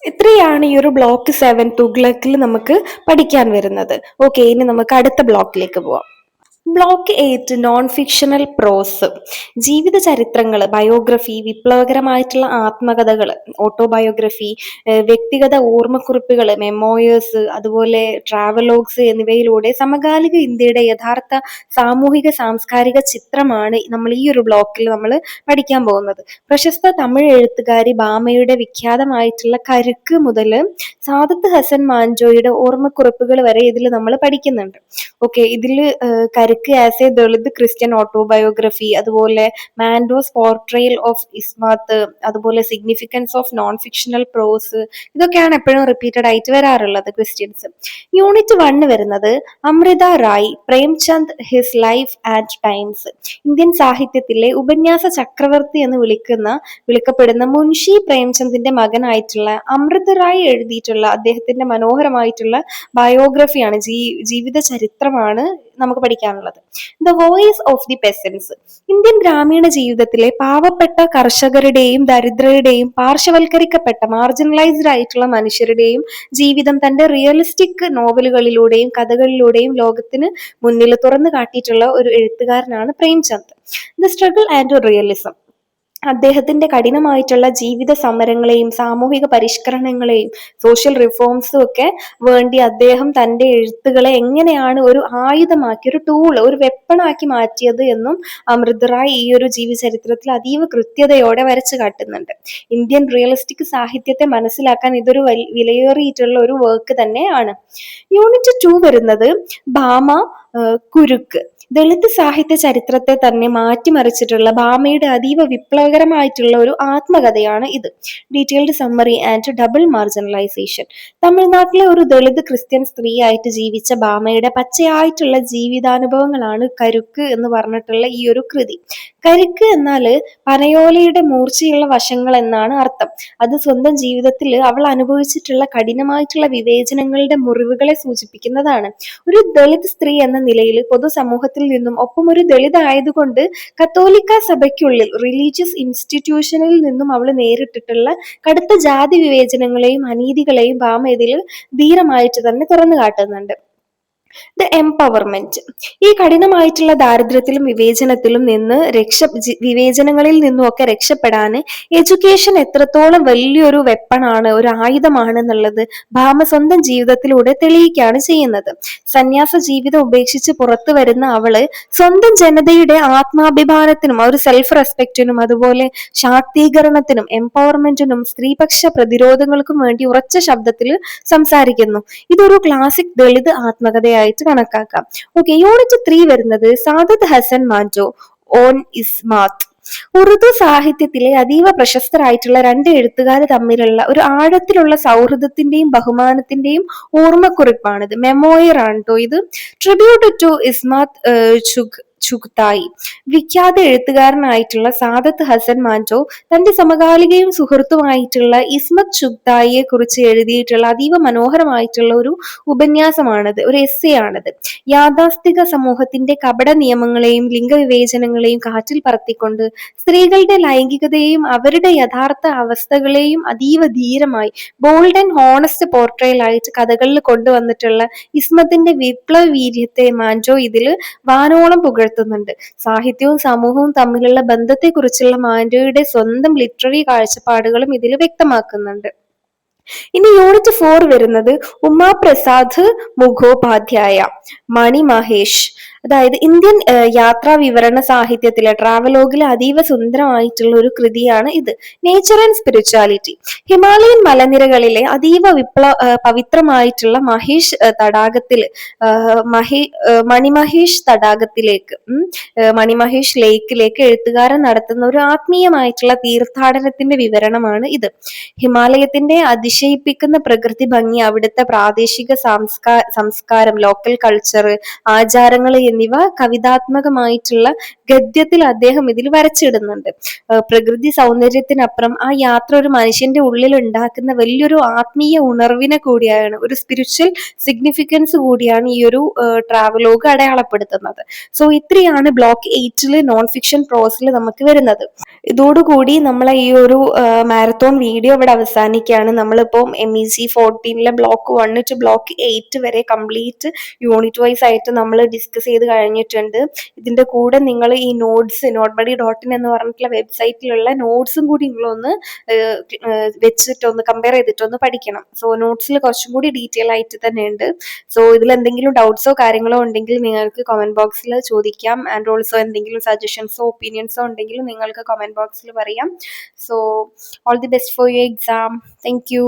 ഇത്രയാണ് ഈ ഒരു ബ്ലോക്ക് 7 തുഗ്ലക്കിൽ നമുക്ക് പഠിക്കാൻ വരുന്നത്. ഓക്കെ, ഇനി നമുക്ക് അടുത്ത ബ്ലോക്കിലേക്ക് പോവാം. ബ്ലോക്ക് 8 നോൺ ഫിക്ഷണൽ പ്രോസ്. ജീവിത ചരിത്രങ്ങൾ, ബയോഗ്രഫി, വിപ്ലവകരമായിട്ടുള്ള ആത്മകഥകൾ, ഓട്ടോബയോഗ്രഫി, വ്യക്തിഗത ഓർമ്മക്കുറിപ്പുകൾ, മെമ്മോയേഴ്സ്, അതുപോലെ ട്രാവലോഗ്സ് എന്നിവയിലൂടെ സമകാലിക ഇന്ത്യയുടെ യഥാർത്ഥ സാമൂഹിക സാംസ്കാരിക ചിത്രമാണ് നമ്മൾ ഈ ഒരു ബ്ലോക്കിൽ നമ്മൾ പഠിക്കാൻ പോകുന്നത്. പ്രശസ്ത തമിഴ് എഴുത്തുകാരി ഭാമയുടെ വിഖ്യാതമായിട്ടുള്ള കരുക്ക് മുതൽ സാദത്ത് ഹസൻ മാഞ്ചോയുടെ ഓർമ്മക്കുറിപ്പുകൾ വരെ ഇതിൽ നമ്മൾ പഠിക്കുന്നുണ്ട്. ഓക്കെ, ഇതിൽ Karukku as a Dalit Christian autobiography, അതുപോലെ മാൻഡോസ് പോർട്രയൽ ഓഫ് ഇസ്മാത്ത്, അതുപോലെ significance of non fictional prose, ഇതൊക്കെയാണ് എപ്പോഴും റിപ്പീറ്റഡ് ആയിട്ട് വരാറുള്ളത് ക്വസ്റ്റ്യൻസ്. യൂണിറ്റ് 1 വരുന്നത് Amrita Rai, Premchand, his life and times. Indian സാഹിത്യത്തിലെ ഉപന്യാസ ചക്രവർത്തി എന്ന് വിളിക്കപ്പെടുന്ന മുൻഷി പ്രേംചന്ദിന്റെ മകനായിട്ടുള്ള അമൃത് റായ് എഴുതിയിട്ടുള്ള അദ്ദേഹത്തിന്റെ മനോഹരമായിട്ടുള്ള ബയോഗ്രഫിയാണ്, ജീവിത ചരിത്രമാണ് നമുക്ക് പഠിക്കാനുള്ളത്. The voice of the പെസൻസ്. Indian ഗ്രാമീണ ജീവിതത്തിലെ പാവപ്പെട്ട കർഷകരുടെയും ദരിദ്രരുടെയും പാർശ്വവൽക്കരിക്കപ്പെട്ട മാർജിനലൈസ്ഡ് ആയിട്ടുള്ള മനുഷ്യരുടെയും ജീവിതം തന്റെ റിയലിസ്റ്റിക് നോവലുകളിലൂടെയും കഥകളിലൂടെയും ലോകത്തിന് മുന്നിൽ തുറന്നു കാട്ടിയിട്ടുള്ള ഒരു എഴുത്തുകാരനാണ് Premchand. The struggle and realism. അദ്ദേഹത്തിന്റെ കഠിനമായിട്ടുള്ള ജീവിത സമരങ്ങളെയും സാമൂഹിക പരിഷ്കരണങ്ങളെയും സോഷ്യൽ റിഫോംസും ഒക്കെ വേണ്ടി അദ്ദേഹം തന്റെ എഴുത്തുകളെ എങ്ങനെയാണ് ഒരു ആയുധമാക്കി, ഒരു ടൂള്, ഒരു വെപ്പണാക്കി മാറ്റിയത് എന്നും അമൃത് റായ് ഈ ഒരു ജീവചരിത്രത്തിൽ അതീവ കൃത്യതയോടെ വരച്ചു കാട്ടുന്നുണ്ട്. ഇന്ത്യൻ റിയലിസ്റ്റിക് സാഹിത്യത്തെ മനസ്സിലാക്കാൻ ഇതൊരു വിലയേറിയിട്ടുള്ള ഒരു വർക്ക് തന്നെയാണ്. യൂണിറ്റ് 2 വരുന്നത് ഭാമ കുരുക്ക്. ദളിത് സാഹിത്യ ചരിത്രത്തെ തന്നെ മാറ്റിമറിച്ചിട്ടുള്ള ഭാമയുടെ അതീവ വിപ്ലവകരമായിട്ടുള്ള ഒരു ആത്മകഥയാണ് ഇത്. Detailed summary and double marginalisation. തമിഴ്നാട്ടിലെ ഒരു ദളിത് ക്രിസ്ത്യൻ സ്ത്രീ ആയിട്ട് ജീവിച്ച ഭാമയുടെ പച്ചയായിട്ടുള്ള ജീവിതാനുഭവങ്ങളാണ് കരുക്ക് എന്ന് പറഞ്ഞിട്ടുള്ള ഈ ഒരു കൃതി. കരുക്ക് എന്നാല് പനയോലയുടെ മൂർച്ചയുള്ള വശങ്ങൾ എന്നാണ് അർത്ഥം. അത് സ്വന്തം ജീവിതത്തിൽ അവൾ അനുഭവിച്ചിട്ടുള്ള കഠിനമായിട്ടുള്ള വിവേചനങ്ങളുടെ മുറിവുകളെ സൂചിപ്പിക്കുന്നതാണ്. ഒരു ദളിത് സ്ത്രീ എന്ന നിലയിൽ പൊതുസമൂഹത്തിൽ നിന്നും, ഒപ്പം ഒരു ദളിത് ആയതുകൊണ്ട് കത്തോലിക്ക സഭയ്ക്കുള്ളിൽ റിലീജിയസ് ഇൻസ്റ്റിറ്റ്യൂഷനിൽ നിന്നും അവൾ നേരിട്ടിട്ടുള്ള കടുത്ത ജാതി വിവേചനങ്ങളെയും അനീതികളെയും ഭാമ ഇതിൽ ധീരമായിട്ട് തന്നെ തുറന്നു കാട്ടുന്നുണ്ട്. The empowerment. ഈ കഠിനമായിട്ടുള്ള ദാരിദ്ര്യത്തിലും വിവേചനങ്ങളിൽ നിന്നും ഒക്കെ രക്ഷപ്പെടാൻ എഡ്യൂക്കേഷൻ എത്രത്തോളം വലിയൊരു വെപ്പണാണ്, ഒരു ആയുധമാണ് എന്നുള്ളത് ഭാമ സ്വന്തം ജീവിതത്തിലൂടെ തെളിയിക്കുകയാണ് ചെയ്യുന്നത്. സന്യാസ ജീവിതം ഉപേക്ഷിച്ച് പുറത്തു വരുന്ന അവള് സ്വന്തം ജനതയുടെ ആത്മാഭിമാനത്തിനും ഒരു സെൽഫ് റെസ്പെക്റ്റിനും അതുപോലെ ശാക്തീകരണത്തിനും എംപവർമെന്റിനും സ്ത്രീപക്ഷ പ്രതിരോധങ്ങൾക്കും വേണ്ടി ഉറച്ച ശബ്ദത്തിൽ സംസാരിക്കുന്നു. ഇതൊരു ക്ലാസിക് ദളിത് ആത്മകഥയായിട്ട് കണക്കാക്കാം. ഓക്കെ, യൂണിറ്റ് 3 വരുന്നത് സാദത്ത് ഹസൻ മാഞ്ചോ ഓൺ ഇസ്മാത്ത്. ഉറുദു സാഹിത്യത്തിലെ അതീവ പ്രശസ്തരായിട്ടുള്ള 2 എഴുത്തുകാർ തമ്മിലുള്ള ഒരു ആഴത്തിലുള്ള സൗഹൃദത്തിന്റെയും ബഹുമാനത്തിന്റെയും ഓർമ്മക്കുറിപ്പാണിത്. മെമ്മോയർ ആണ് കേട്ടോ ഇത്. Tribute to Ismat Chughtai. വിഖ്യാത എഴുത്തുകാരനായിട്ടുള്ള സാദത്ത് ഹസൻ മാഞ്ചോ തന്റെ സമകാലികയും സുഹൃത്തുമായിട്ടുള്ള ഇസ്മത്ത് ചുഗ്തായിയെ കുറിച്ച് എഴുതിയിട്ടുള്ള അതീവ മനോഹരമായിട്ടുള്ള ഒരു ഉപന്യാസമാണത്, ഒരു എസ്സേ ആണത്. യാഥാസ്ഥിക സമൂഹത്തിന്റെ കപട നിയമങ്ങളെയും ലിംഗവിവേചനങ്ങളെയും കാറ്റിൽ പറത്തിക്കൊണ്ട് സ്ത്രീകളുടെ ലൈംഗികതയെയും അവരുടെ യഥാർത്ഥ അവസ്ഥകളെയും അതീവ ധീരമായി ബോൾഡ് ആൻഡ് ഹോണസ്റ്റ് പോർട്രയൽ ആയിട്ട് കഥകളിൽ കൊണ്ടുവന്നിട്ടുള്ള ഇസ്മത്തിന്റെ വിപ്ലവ വീര്യത്തെ മാഞ്ചോ ഇതിൽ വാനോളം പുകഴ്ത്തുന്നുണ്ട്. സാഹിത്യവും സമൂഹവും തമ്മിലുള്ള ബന്ധത്തെക്കുറിച്ചുള്ള മാൻഡോയുടെ സ്വന്തം ലിറ്റററി കാഴ്ചപ്പാടുകളും ഇതിൽ വ്യക്തമാക്കുന്നുണ്ട്. ഇനി യൂണിറ്റ് 4 വരുന്നത് ഉമാപ്രസാദ് മുഖോപാധ്യായ, മണി മഹേഷ്. അതായത് ഇന്ത്യൻ യാത്രാ വിവരണ സാഹിത്യത്തിലെ ട്രാവലോഗിലെ അതീവ സുന്ദരമായിട്ടുള്ള ഒരു കൃതിയാണ് ഇത്. Nature and spirituality. ഹിമാലയൻ മലനിരകളിലെ അതീവ പവിത്രമായിട്ടുള്ള മഹേഷ് തടാകത്തിൽ മണിമഹേഷ് തടാകത്തിലേക്ക് മണിമഹേഷ് ലേക്കിലേക്ക് എഴുത്തുകാരൻ നടത്തുന്ന ഒരു ആത്മീയമായിട്ടുള്ള തീർത്ഥാടനത്തിന്റെ വിവരണമാണ് ഇത്. ഹിമാലയത്തിന്റെ അതിശയിപ്പിക്കുന്ന പ്രകൃതി ഭംഗി, അവിടുത്തെ പ്രാദേശിക സംസ്കാരം, ലോക്കൽ കൾച്ചർ, ആചാരങ്ങൾ എന്നിവ കവിതാത്മകമായിട്ടുള്ള ഗദ്യത്തിൽ അദ്ദേഹം ഇതിൽ വരച്ചിടുന്നുണ്ട്. പ്രകൃതി സൗന്ദര്യത്തിനപ്പുറം ആ യാത്ര ഒരു മനുഷ്യന്റെ ഉള്ളിൽ ഉണ്ടാക്കുന്ന വലിയൊരു ആത്മീയ ഉണർവിനെ കൂടിയാണ്, ഒരു സ്പിരിച്വൽ സിഗ്നിഫിക്കൻസ് കൂടിയാണ് ഈ ഒരു ട്രാവലോഗ് അടയാളപ്പെടുത്തുന്നത്. സോ ഇത്രയാണ് ബ്ലോക്ക് 8 നോൺ ഫിക്ഷൻ പ്രോസിൽ നമുക്ക് വരുന്നത്. ഇതോടുകൂടി നമ്മളെ ഈ ഒരു മാരത്തോൺ വീഡിയോ ഇവിടെ അവസാനിക്കുകയാണ്. നമ്മളിപ്പോൾ MEC14 ബ്ലോക്ക് 1 ടു ബ്ലോക്ക് 8 വരെ കംപ്ലീറ്റ് യൂണിറ്റ് വൈസ് ആയിട്ട് നമ്മൾ ഡിസ്കസ് ചെയ്ത് കഴിഞ്ഞിട്ടുണ്ട്. ഇതിന്റെ കൂടെ നിങ്ങൾ ഈ noteBuddy.in എന്ന് പറഞ്ഞിട്ടുള്ള വെബ്സൈറ്റിലുള്ള നോട്ട്സും കൂടി നിങ്ങളൊന്ന് വെച്ചിട്ടൊന്ന് കമ്പയർ ചെയ്തിട്ടൊന്ന് പഠിക്കണം. സോ നോട്ട്സിൽ കുറച്ചും കൂടി ഡീറ്റെയിൽ ആയിട്ട് തന്നെ ഉണ്ട്. സോ ഇതിൽ എന്തെങ്കിലും ഡൗട്ട്സോ കാര്യങ്ങളോ ഉണ്ടെങ്കിൽ നിങ്ങൾക്ക് കമന്റ് ബോക്സിൽ ചോദിക്കാം. ആൻഡ് ഓൾസോ എന്തെങ്കിലും സജഷൻസോ ഒപ്പീനിയൻസോ ഉണ്ടെങ്കിൽ നിങ്ങൾക്ക് കമന്റ് ബോക്സിൽ പറയാം. So all the best for your exam. Thank you.